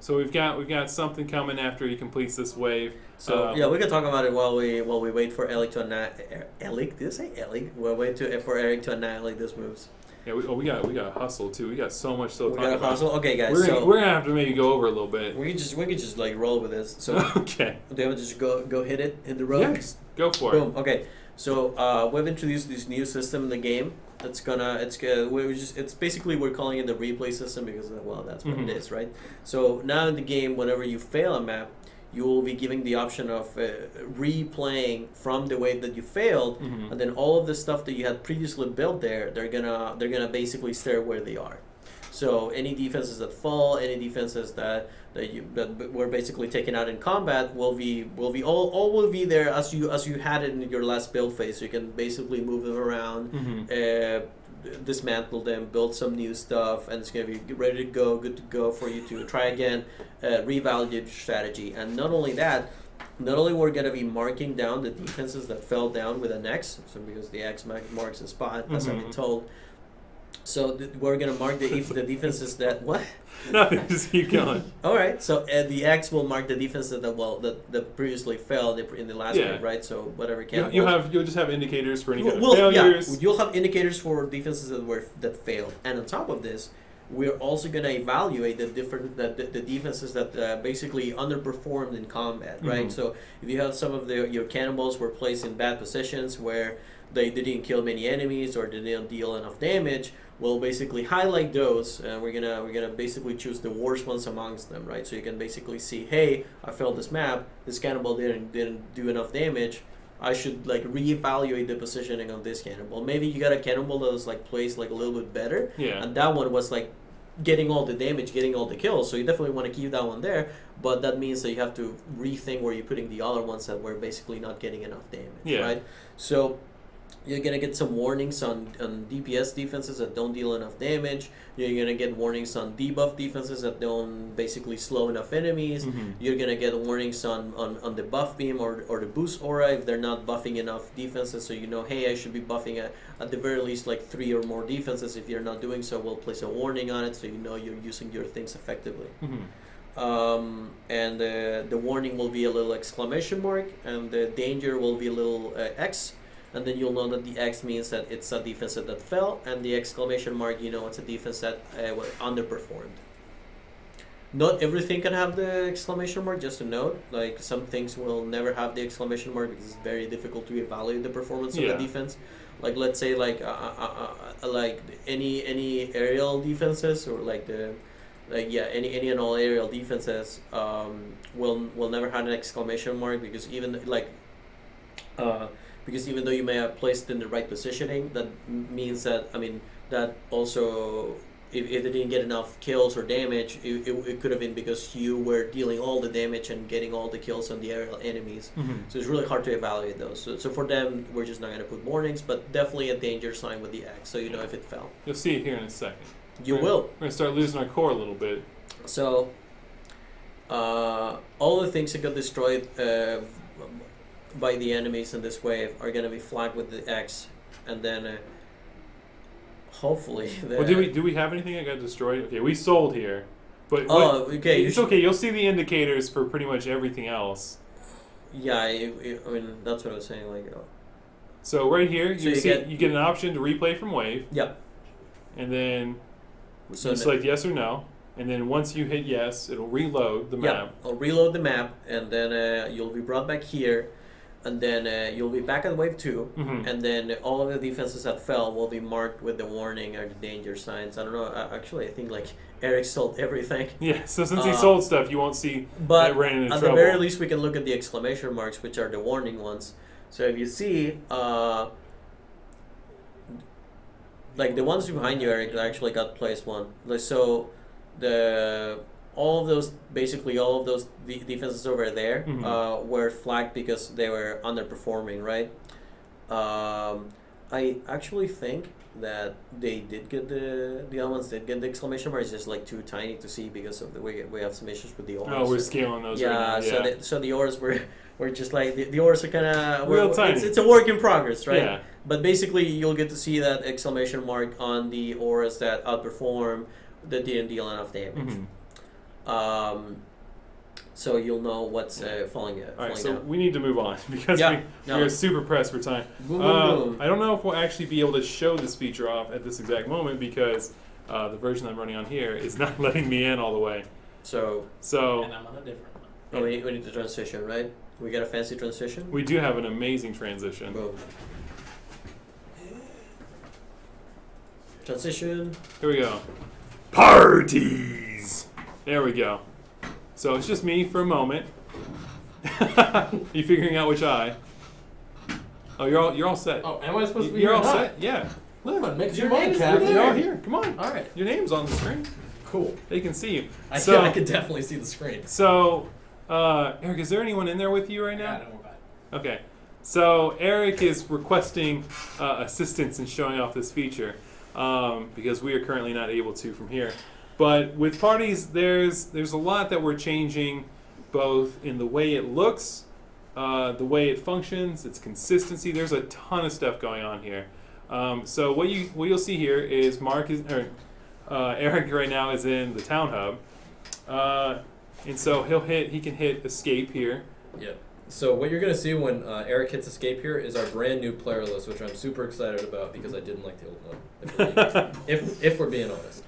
So we've got something coming after he completes this wave. So yeah, we can talk about it while we wait for Alec to annihilate. Alec? Did I say Alec? We'll wait for Eric to annihilate those moves. Yeah, we got to hustle too. We got so much still to talk about. Hustle. Okay, guys. We're gonna have to maybe go over a little bit. We could just like roll with this. So okay. Do you want to just go hit the road? Yes, go for it. Boom. Okay. So we've introduced this new system in the game. It's basically we're calling it the replay system because that's what it is, right? So now in the game, whenever you fail a map, you will be giving the option of replaying from the wave that you failed, and then all of the stuff that you had previously built there, they're gonna basically stay where they are. So any defenses that fall, any defenses that were basically taken out in combat will be there as you had it in your last build phase. So you can basically move them around, dismantle them, build some new stuff, and it's gonna be ready to go, good to go for you to try again, revalidate your strategy. And not only that, not only we're gonna be marking down the defenses that fell down with an X, so because the X marks a spot, as I've been told. So we're gonna mark the defenses that what? Nothing. Just keep going. All right. So the X will mark the defenses that previously failed in the last wave, right? So whatever count. You'll just have indicators for any kind of failures. Yeah, you'll have indicators for defenses that failed, and on top of this, we're also gonna evaluate the defenses that basically underperformed in combat, right? So if you have some of your cannonballs were placed in bad positions where they didn't kill many enemies or they didn't deal enough damage, we'll basically highlight those, and we're gonna basically choose the worst ones amongst them, right? So you can basically see, hey, I failed this map. This cannonball didn't do enough damage. I should like reevaluate the positioning of this cannonball. Maybe you got a cannonball that was like placed like a little bit better, and that one was like getting all the damage, getting all the kills. So you definitely want to keep that one there, but that means that you have to rethink where you're putting the other ones that were basically not getting enough damage, right? So you're gonna get some warnings on DPS defenses that don't deal enough damage. You're gonna get warnings on debuff defenses that don't basically slow enough enemies. You're gonna get warnings on the buff beam or the boost aura if they're not buffing enough defenses. So you know, hey, I should be buffing at the very least like 3 or more defenses. If you're not doing so, we'll place a warning on it so you know you're using your things effectively. And the warning will be a little exclamation mark, and the danger will be a little X. And then you'll know that the X means that it's a defense that fell, and the exclamation mark, you know, it's a defense that underperformed. Not everything can have the exclamation mark, just a note. Like, some things will never have the exclamation mark because it's very difficult to evaluate the performance of the defense. Like, let's say, like any aerial defenses, or any and all aerial defenses will never have an exclamation mark, because even though you may have placed in the right positioning, that means that, that also, if they didn't get enough kills or damage, it could have been because you were dealing all the damage and getting all the kills on the aerial enemies. So it's really hard to evaluate those. So for them, we're just not going to put warnings, but definitely a danger sign with the X, so you know if it fell. You'll see it here in a second. You will. We're going to start losing our core a little bit. So, all the things that got destroyed by the enemies in this wave are going to be flagged with the X, and then hopefully. Well, do we have anything that got destroyed? Okay, we sold here, but okay, it's okay. You'll see the indicators for pretty much everything else. Yeah, I mean that's what I was saying. Like, so right here, you get an option to replay from wave. Yep. And then you select yes or no. And then once you hit yes, it'll reload the map. It'll reload the map, and then you'll be brought back here. And then you'll be back at wave 2, and then all of the defenses that fell will be marked with the warning or the danger signs. I don't know. Actually, I think like Eric sold everything. Yeah. So since he sold stuff, you won't see that ran into trouble. At the very least, we can look at the exclamation marks, which are the warning ones. So if you see, like the ones behind you, Eric, actually got placed one. So all of those defenses over there were flagged because they were underperforming, right? I actually think that they did get the other ones did get the exclamation mark. It's just like too tiny to see because of the way we have some issues with the auras. Oh, we're scaling those. Yeah, right now. So the auras were just like the auras are kind of real tiny. It's a work in progress, right? Yeah. But basically, you'll get to see that exclamation mark on the auras that outperform, that didn't deal enough damage. So you'll know what's falling out. All right, so we need to move on because we're super pressed for time. Boom, boom. I don't know if we'll actually be able to show this feature off at this exact moment because the version I'm running on here is not letting me in all the way. So and I'm on a different one. Oh, we need the transition, right? We got a fancy transition? We do have an amazing transition. Boom. Transition. Here we go. Parties! There we go. So it's just me for a moment. You figuring out which eye? Oh, you're all set. Oh, am I supposed to be You're here? all set? Yeah. Come on, make Your your name's mind, Captain. You're all here. Come on. All right. Your name's on the screen. Cool. They can see you. I can definitely see the screen. So, Eric, is there anyone in there with you right now? Yeah, don't worry about it. Okay. So Eric is requesting assistance in showing off this feature. because we are currently not able to from here. But with parties, there's a lot that we're changing, both in the way it looks, the way it functions, its consistency. There's a ton of stuff going on here. So what you'll see here is Eric right now is in the town hub, and so he can hit escape here. Yep. So what you're going to see when Eric hits escape here is our brand new player list, which I'm super excited about because I didn't like the old one, if we're being honest.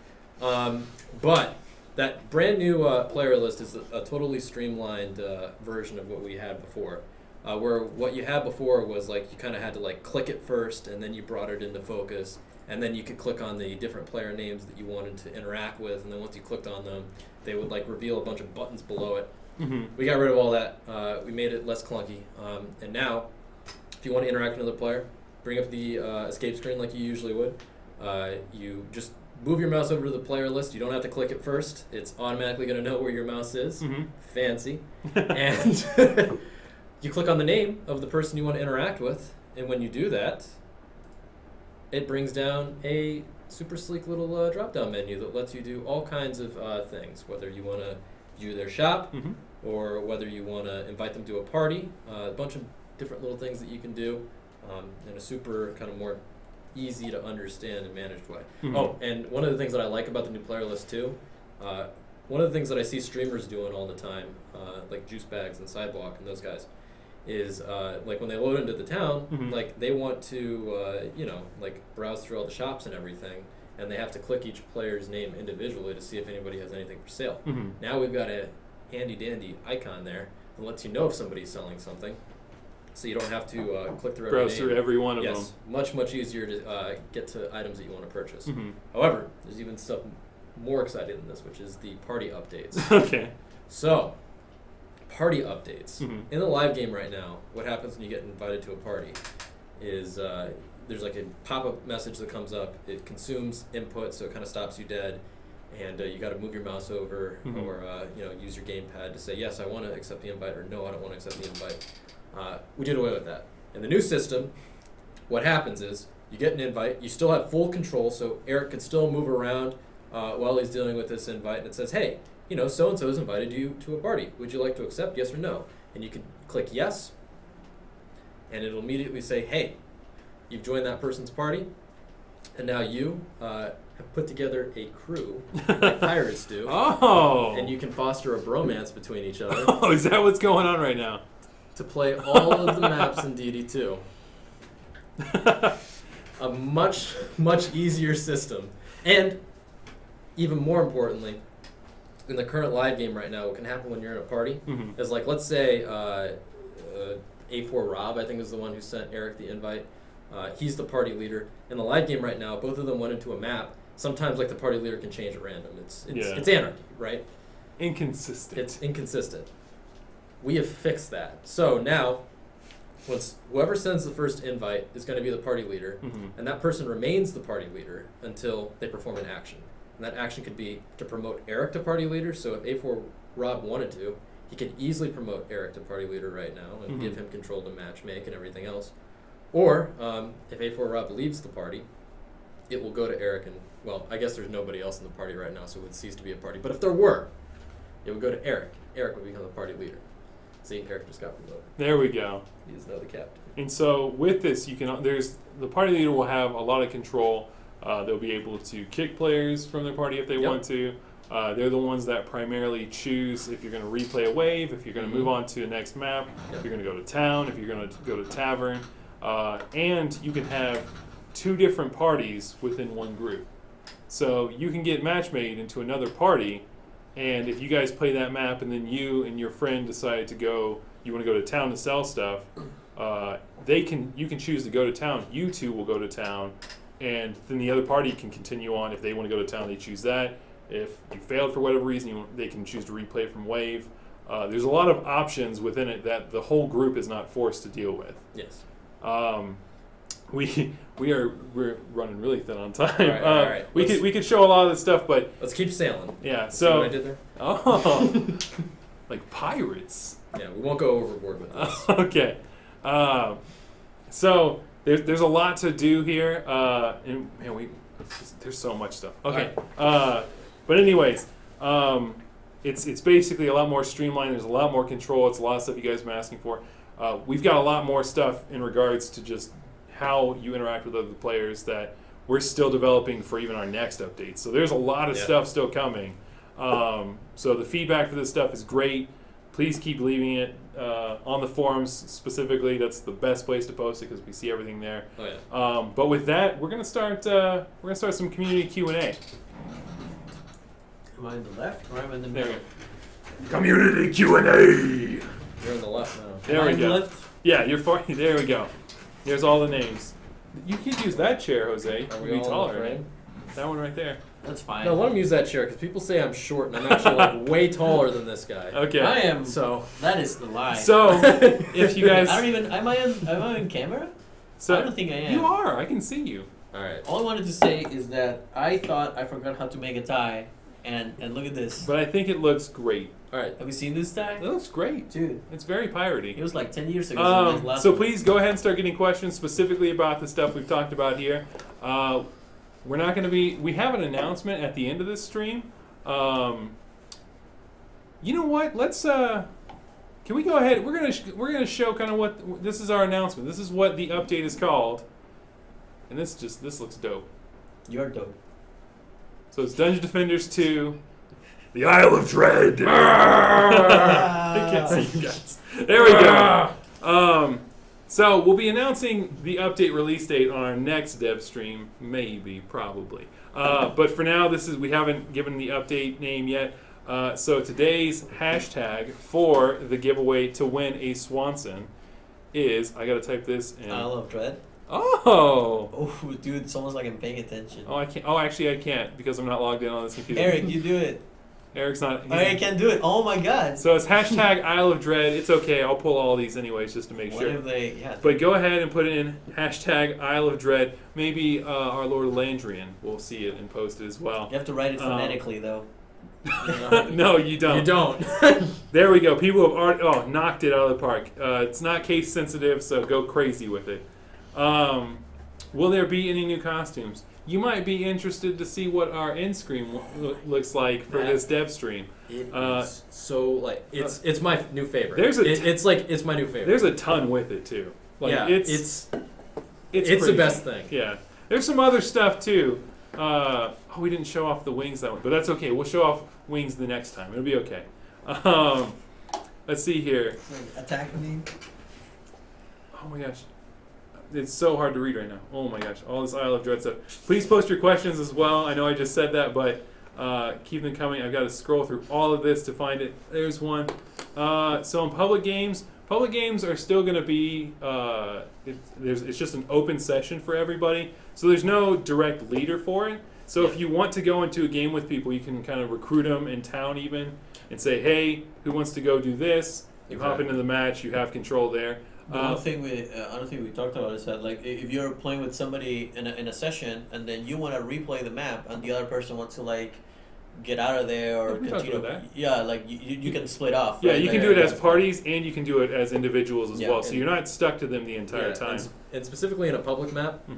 But that brand new player list is a totally streamlined version of what we had before. Where what you had before was like you kind of had to like click it first, and then you brought it into focus, and then you could click on the different player names that you wanted to interact with, and then once you clicked on them, they would like reveal a bunch of buttons below it. Mm-hmm. We got rid of all that. We made it less clunky, and now, if you want to interact with another player, bring up the escape screen like you usually would. You just move your mouse over to the player list. You don't have to click it first. It's automatically going to know where your mouse is. Mm-hmm. Fancy. And you click on the name of the person you want to interact with, and when you do that, it brings down a super sleek little drop-down menu that lets you do all kinds of things, whether you want to view their shop, Mm-hmm. or whether you want to invite them to a party, a bunch of different little things that you can do in a super kind of more easy to understand and managed way. Mm-hmm. Oh, and one of the things that I like about the new player list too, one of the things that I see streamers doing all the time, like Juice Bags and Sidewalk and those guys, is like when they load into the town, Mm-hmm. like they want to, like browse through all the shops and everything, and they have to click each player's name individually to see if anybody has anything for sale. Mm-hmm. Now we've got a handy-dandy icon there that lets you know if somebody's selling something, so you don't have to click through every Browse name. through every one of Yes, much easier to get to items that you want to purchase. them. Mm-hmm. However, there's even stuff more exciting than this, which is the party updates. Okay. So, party updates. Mm-hmm. In the live game right now, what happens when you get invited to a party is there's like a pop-up message that comes up. It consumes input, so it kind of stops you dead, and you got to move your mouse over, Mm-hmm. or use your gamepad to say yes, I want to accept the invite, or no, I don't want to accept the invite. We did away with that. In the new system, what happens is you get an invite, you still have full control, so Eric can still move around while he's dealing with this invite, and it says, hey, so-and-so has invited you to a party. Would you like to accept, yes or no? And you can click yes, and it'll immediately say, hey, you've joined that person's party, and now you have put together a crew like pirates do. Oh. And you can foster a bromance between each other Oh, is that what's going on right now? to play all of the maps in DD2. A much easier system. And even more importantly, in the current live game right now, what can happen when you're in a party Mm-hmm. is like, let's say A4 Rob, I think is the one who sent Eric the invite. He's the party leader. In the live game right now, both of them went into a map. Sometimes like the party leader can change at random. It's anarchy, right? Inconsistent. It's inconsistent. We have fixed that. So now, whoever sends the first invite is going to be the party leader, Mm-hmm. and that person remains the party leader until they perform an action. And that action could be to promote Eric to party leader. So if A4 Rob wanted to, he could easily promote Eric to party leader right now and Mhm. give him control to matchmake and everything else. Or if A4 Rob leaves the party, it will go to Eric and, well, I guess there's nobody else in the party right now, so it would cease to be a party. But if there were, it would go to Eric. Eric would become the party leader. See, Eric just got promoted. There we go. He is now the captain. And so with this, the party leader will have a lot of control. They'll be able to kick players from their party if they Yep. want to. They're the ones that primarily choose if you're going to replay a wave, if you're going to move on to the next map, Yep. if you're going to go to town, if you're going to go to tavern. And you can have 2 different parties within one group. So you can get match made into another party, and if you guys play that map and then you and your friend decide to go, you want to go to town to sell stuff, you can choose to go to town. You 2 will go to town, and then the other party can continue on. If they want to go to town, they choose that. If you failed for whatever reason, they can choose to replay from wave. There's a lot of options within it that the whole group is not forced to deal with. Yes. We're running really thin on time. All right. We could show a lot of this stuff, but Let's keep sailing. yeah. See what I So did there? oh, like pirates. Yeah, we won't go overboard with this. Okay. So there's a lot to do here, and man, There's so much stuff. Okay. But anyways, it's basically a lot more streamlined. There's a lot more control. It's a lot of stuff you guys have been asking for. We've got a lot more stuff in regards to just how you interact with other players that we're still developing for even our next update. So there's a lot of stuff still coming. So the feedback for this stuff is great. Please keep leaving it on the forums specifically. That's the best place to post it because we see everything there. Oh yeah. But with that, we're gonna start some community Q&A. Am I in the left or am I in the There we middle? go. Community Q&A. You're on the left now. There we Am I in the go. left? Yeah, you're far. There we go. There's all the names. You could use that chair, Jose. Are You'd we be all in taller, the right? frame? That one right there. That's fine. No, let him use that chair because people say I'm short and I'm actually like way taller than this guy. Okay. I am. So That is the lie. So, if you guys, I don't even. Am I on camera? so I don't think I am. you are. I can see you. all right. All I wanted to say is that I thought I forgot how to make a tie, and look at this. But I think it looks great. All right. Have you seen this tie? It looks great. Dude, It's very piratey. it was like 10 years ago. So my last So one. please go ahead and start getting questions specifically about the stuff we've talked about here. We're not going to be. We have an announcement at the end of this stream. You know what? Let's. Can we go ahead? We're gonna show kind of what this is our announcement. This is what the update is called, and this looks dope. You're dope. So it's Dungeon Defenders 2, the Isle of Dread. I can't see you guys. There we go. So we'll be announcing the update release date on our next dev stream, maybe, probably. But for now, we haven't given the update name yet. So today's hashtag for the giveaway to win a Swanson is, I gotta type this in. Isle of Dread. Oh! Oh, dude, it's almost like I'm paying attention. Oh, I can't. Oh, actually, I can't because I'm not logged in on this computer. Eric, you do it. Eric's not. I can't do it. Oh my god. So it's hashtag Isle of Dread. It's okay. I'll pull all these anyways just to make What sure. if they? Yeah. But go ahead and put in hashtag Isle of Dread. Maybe our Lord Landrian will see it and post it as well. You have to write it phonetically though. No, you don't. You don't. There we go. People have already knocked it out of the park. It's not case sensitive, so go crazy with it. Will there be any new costumes? You might be interested to see what our end screen looks like for this dev stream. It is so like it's my new favorite. There's it's my new favorite. There's a ton with it too. Like yeah, it's the crazy. best thing. Yeah, there's some other stuff too. We didn't show off the wings that one, but that's okay. We'll show off wings the next time. It'll be okay. Let's see here. Attack me. Oh my gosh. It's so hard to read right now. Oh my gosh. All this Isle of Dread stuff. Please post your questions as well. I know I just said that, but keep them coming. I've got to scroll through all of this to find it. There's one. So in public games are still going to be, it's just an open session for everybody. So there's no direct leader for it. So if you want to go into a game with people, you can kind of recruit them in town even and say, hey, who wants to go do this? You hop into the match. You have control there. Another thing we talked about is that like if you're playing with somebody in a session and then you want to replay the map and the other person wants to like get out of there or we talked continue. about that. Yeah, like you can split off. Yeah, right? you can do it as parties and you can do it as individuals as Yeah, well. So you're not stuck to them the entire time. And specifically in a public map,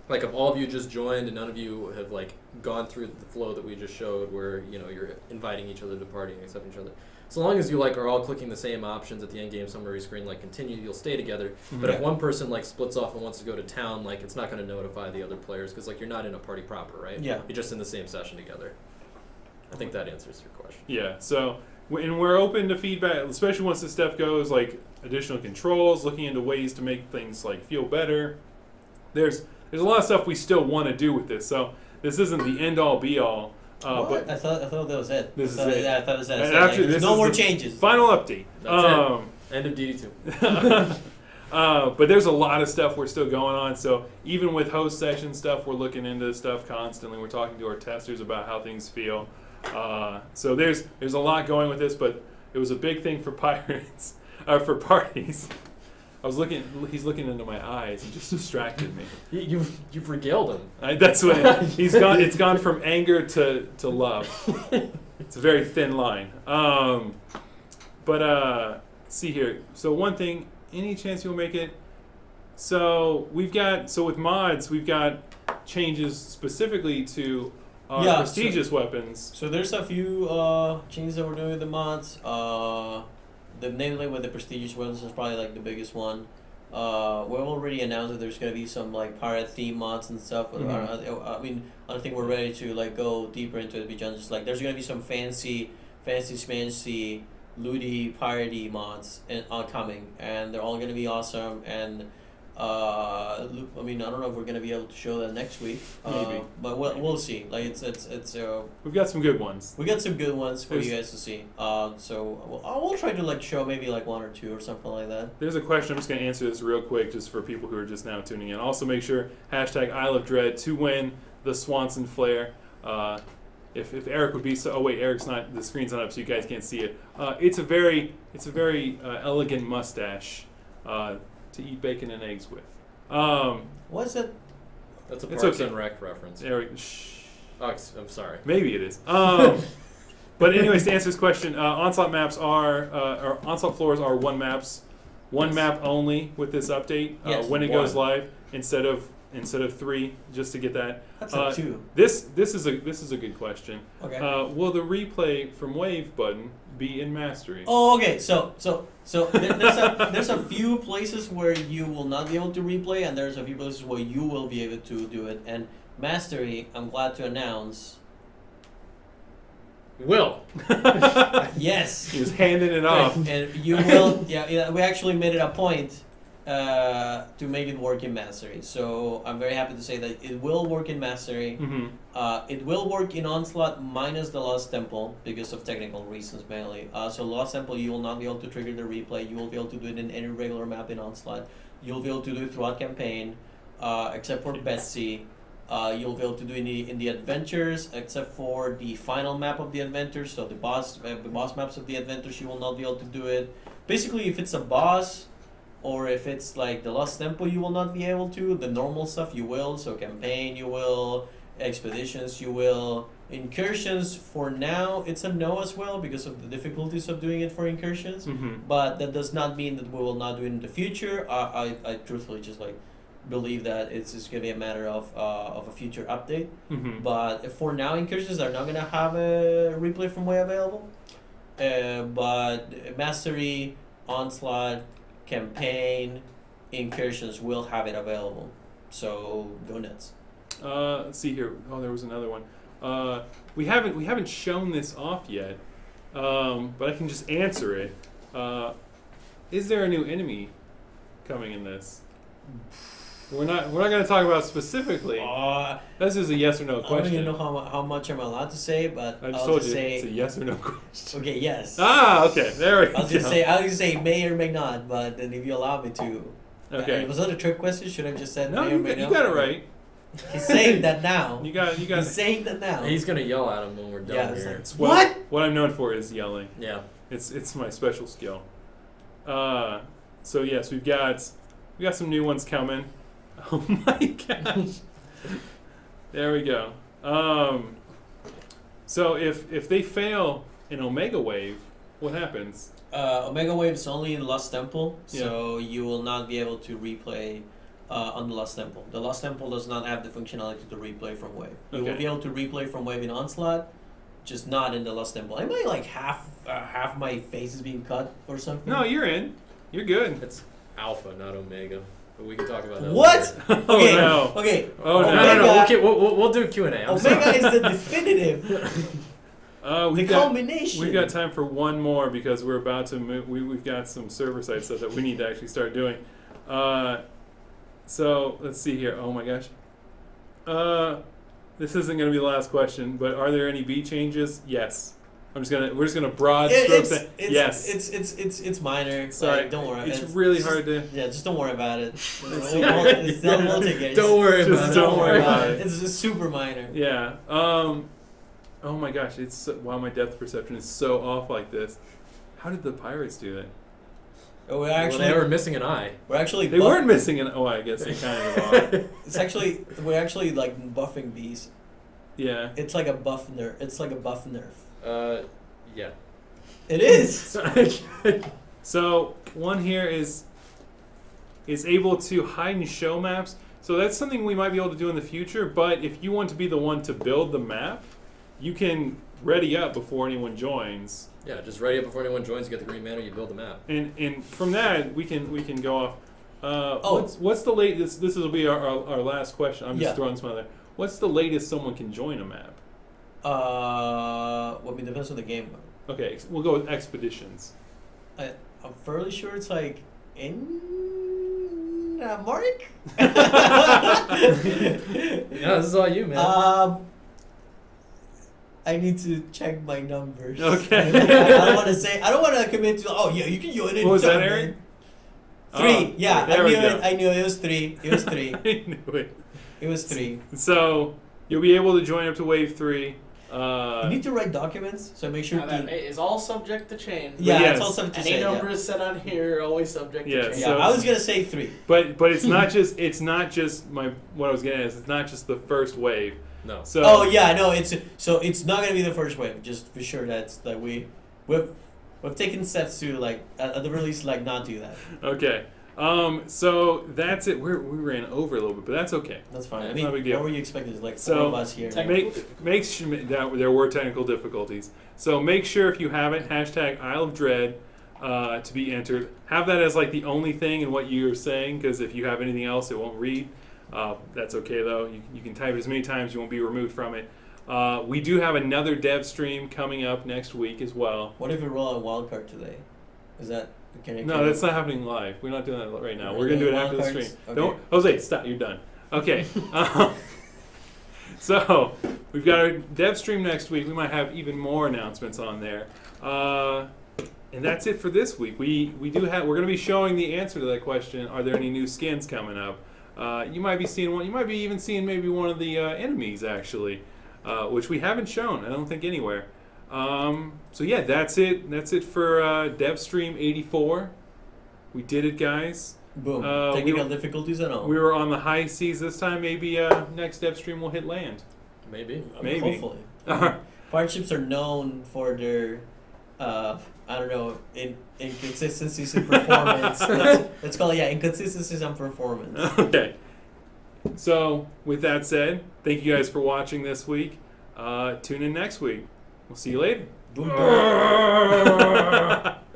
like if all of you just joined and none of you have like gone through the flow that we just showed, where you're inviting each other to party and accepting each other. So long as you like are all clicking the same options at the end game summary screen, like continue, you'll stay together. But if one person like splits off and wants to go to town, like it's not going to notify the other players because like you're not in a party proper, right? Yeah. You're just in the same session together. I think that answers your question. Yeah. So and we're open to feedback, especially once this stuff goes, like additional controls, looking into ways to make things like feel better. There's a lot of stuff we still want to do with this. So this isn't the end all be all. But I thought that was it. This is it. Yeah, I thought it was it. And So, after like, this no is more the changes. Final update. That's it. End of DD2. But there's a lot of stuff we're still going on. So even with host session stuff, we're looking into stuff constantly. We're talking to our testers about how things feel. So there's a lot going with this, but it was a big thing for pirates, for parties. He's looking into my eyes. He just distracted me. You've regaled him. That's what he's gone. It's gone from anger to love. It's a very thin line. But see here. So one thing. Any chance you'll make it? So with mods, we've got changes specifically to Yeah, prestigious weapons. So there's a few changes that we're doing with the mods. Namely with the prestigious weapons is probably like the biggest one. We've already announced that there's gonna be some like pirate theme mods and stuff. I mean, I don't think we're ready to like go deeper into it beyond just like there's gonna be some fancy smancy, looty, piratey mods coming, and they're all gonna be awesome. And I mean, I don't know if we're gonna be able to show that next week. Maybe. But we'll see. Like it's We've got some good ones. we got some good ones for you guys to see. So we'll try to like show maybe like one or two or something like that. There's a question. I'm just going to answer this real quick just for people who are just now tuning in. Also make sure hashtag Isle of Dread to win the Swanson Flare. If Eric would be so... Oh, wait, Eric's not... The screen's not up, so you guys can't see it. It's a very elegant mustache to eat bacon and eggs with. What's it? That's a It's Parks okay. and Rec reference. Eric, shh. Oh, I'm sorry. Maybe it is. But anyways, to answer this question, Onslaught maps or Onslaught floors are one map only with this update Yes. when it goes One. live instead of 3, just to get that. That's a 2. This is a good question. Okay. Will the replay from Wave button be in Mastery? Oh, okay. So there's a few places where you will not be able to replay, and there's a few places where you will be able to do it. And Mastery, I'm glad to announce, Will. yes, He was handing it off. and you will. Yeah, we actually made it a point to make it work in Mastery. So I'm very happy to say that it will work in Mastery. Mm-hmm. It will work in Onslaught minus the Lost Temple because of technical reasons mainly. So Lost Temple, you will not be able to trigger the replay. You will be able to do it in any regular map in Onslaught. You'll be able to do it throughout campaign, except for Betsy. You'll be able to do it in the adventures, except for the final map of the adventures. So the boss maps of the adventures, you will not be able to do it. Basically, if it's a boss, or if it's like the Lost Temple, you will not be able to. The normal stuff you will. So campaign, you will. Expeditions, you will. Incursions, for now, it's a no as well because of the difficulties of doing it for incursions. Mm-hmm. But that does not mean that we will not do it in the future. I truthfully just like believe that it's just gonna be a matter of a future update. Mm-hmm. But for now, incursions are not gonna have a replay from way available. But Mastery, Onslaught, Campaign, Incursions will have it available. So go nuts. Let's see here. Oh, there was another one. We haven't shown this off yet, but I can just answer it. Is there a new enemy coming in this? We're not going to talk about specifically. This is a yes or no I don't question. even know how much I'm allowed to say, but I just I'll told just you say it's a yes or no question. okay. Yes. Okay, there we go. I'll just say may or may not, but then if you allow me to. Okay. Was that a trick question? Should I have just said No, may or may you not? got it right. He's saying that now. You got He's saying that now. He's gonna yell at him when we're done Yeah, it's here. like, It's what? What I'm known for is yelling. Yeah. It's my special skill. So yes, we got some new ones coming. Oh my gosh. There we go. So if they fail an Omega Wave, what happens? Omega Wave is only in Lost Temple, so you will not be able to replay on the Lost Temple. The Lost Temple does not have the functionality to replay from Wave. You will be able to replay from Wave in Onslaught, just not in the Lost Temple. Am I like half my face is being cut or something? No, you're in. You're good. It's Alpha, not Omega. But we can talk about that. What? later. Oh Okay. no. Okay. Oh, no. Omega, Okay, we'll do Q&A. I'm Omega sorry. is the definitive, the We've got culmination. we've got time for one more because we're about to move. We've got some server side stuff that we need to actually start doing. So let's see here. Oh my gosh. This isn't going to be the last question, but are there any B changes? Yes. We're just gonna broad strokes. Yes. It's minor. Sorry. Like, don't worry. It's really hard to. Yeah, just don't worry about it. We'll take it. Don't worry Just about it. don't worry about it. It's just super minor. Yeah. Oh my gosh. It's wow. My depth perception is so off like this. How did the pirates do that? We're Well, actually they were missing an eye. They weren't missing an. Oh, I guess they kind of are. It's actually we're actually like buffing these. Yeah. It's like a buff nerf. It's like a buff nerf. Yeah. It is. So one here is able to hide and show maps So that's something we might be able to do in the future. But if you want to be the one to build the map, you can ready up before anyone joins. Yeah, just ready up before anyone joins. You get the green mana. You build the map. And from that we can go off. What's the latest? This will be our last question. I'm just throwing some out there. What's the latest someone can join a map? Well, it depends on the game. Okay, we'll go with expeditions. I'm fairly sure it's like in Mark. Yeah, this is all you, man. I need to check my numbers. Okay. I don't want to say. I don't want to commit to. Oh yeah, you can join it. What was that, Aaron? 3. Yeah, there we go. I knew it was 3. It was 3. I knew it. It was 3. So you'll be able to join up to wave 3. You need to write documents, so make sure. That is all subject to change. Yeah, yes. it's all subject to change. Any numbers set on here are always subject to change. Yeah, so, I was gonna say 3. But it's not just what I was getting at is it's not just the first wave. No. So Oh yeah, no, it's not gonna be the first wave. Just be sure that's like we've taken steps to like at the release like not do that. Okay. So that's it. We ran over a little bit, but that's okay. That's fine. It's I mean, not a big deal. what were you expecting? There's like 4 So of us here. make sure that there were technical difficulties. So make sure if you haven't, hashtag Isle of Dread to be entered. Have that as like the only thing in what you're saying, because if you have anything else, it won't read. That's okay though. You can type it as many times. You won't be removed from it. We do have another dev stream coming up next week as well. What if we roll a wild card today? Is that No, that's not happening live. We're not doing that right now. We're Really? going to do it Wild after the cards? stream. Okay. Don't, Jose, stop. You're done. Okay. So we've got our dev stream next week. We might have even more announcements on there. And that's it for this week. We're going to be showing the answer to that question. Are there any new skins coming up? You might be seeing one. You might be even seeing maybe one of the enemies actually, which we haven't shown. I don't think anywhere. So yeah, that's it. That's it for Devstream 84. We did it, guys. Boom. Technical difficulties and all. We were on the high seas this time. Maybe next Devstream will hit land. Maybe. Maybe. Hopefully. Partnerships are known for their, I don't know, inconsistencies in performance. Let's call it, inconsistencies in performance. Okay. So with that said, thank you guys for watching this week. Tune in next week. We'll see you later. Boom, boom.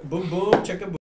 Boom, boom. Check a boom.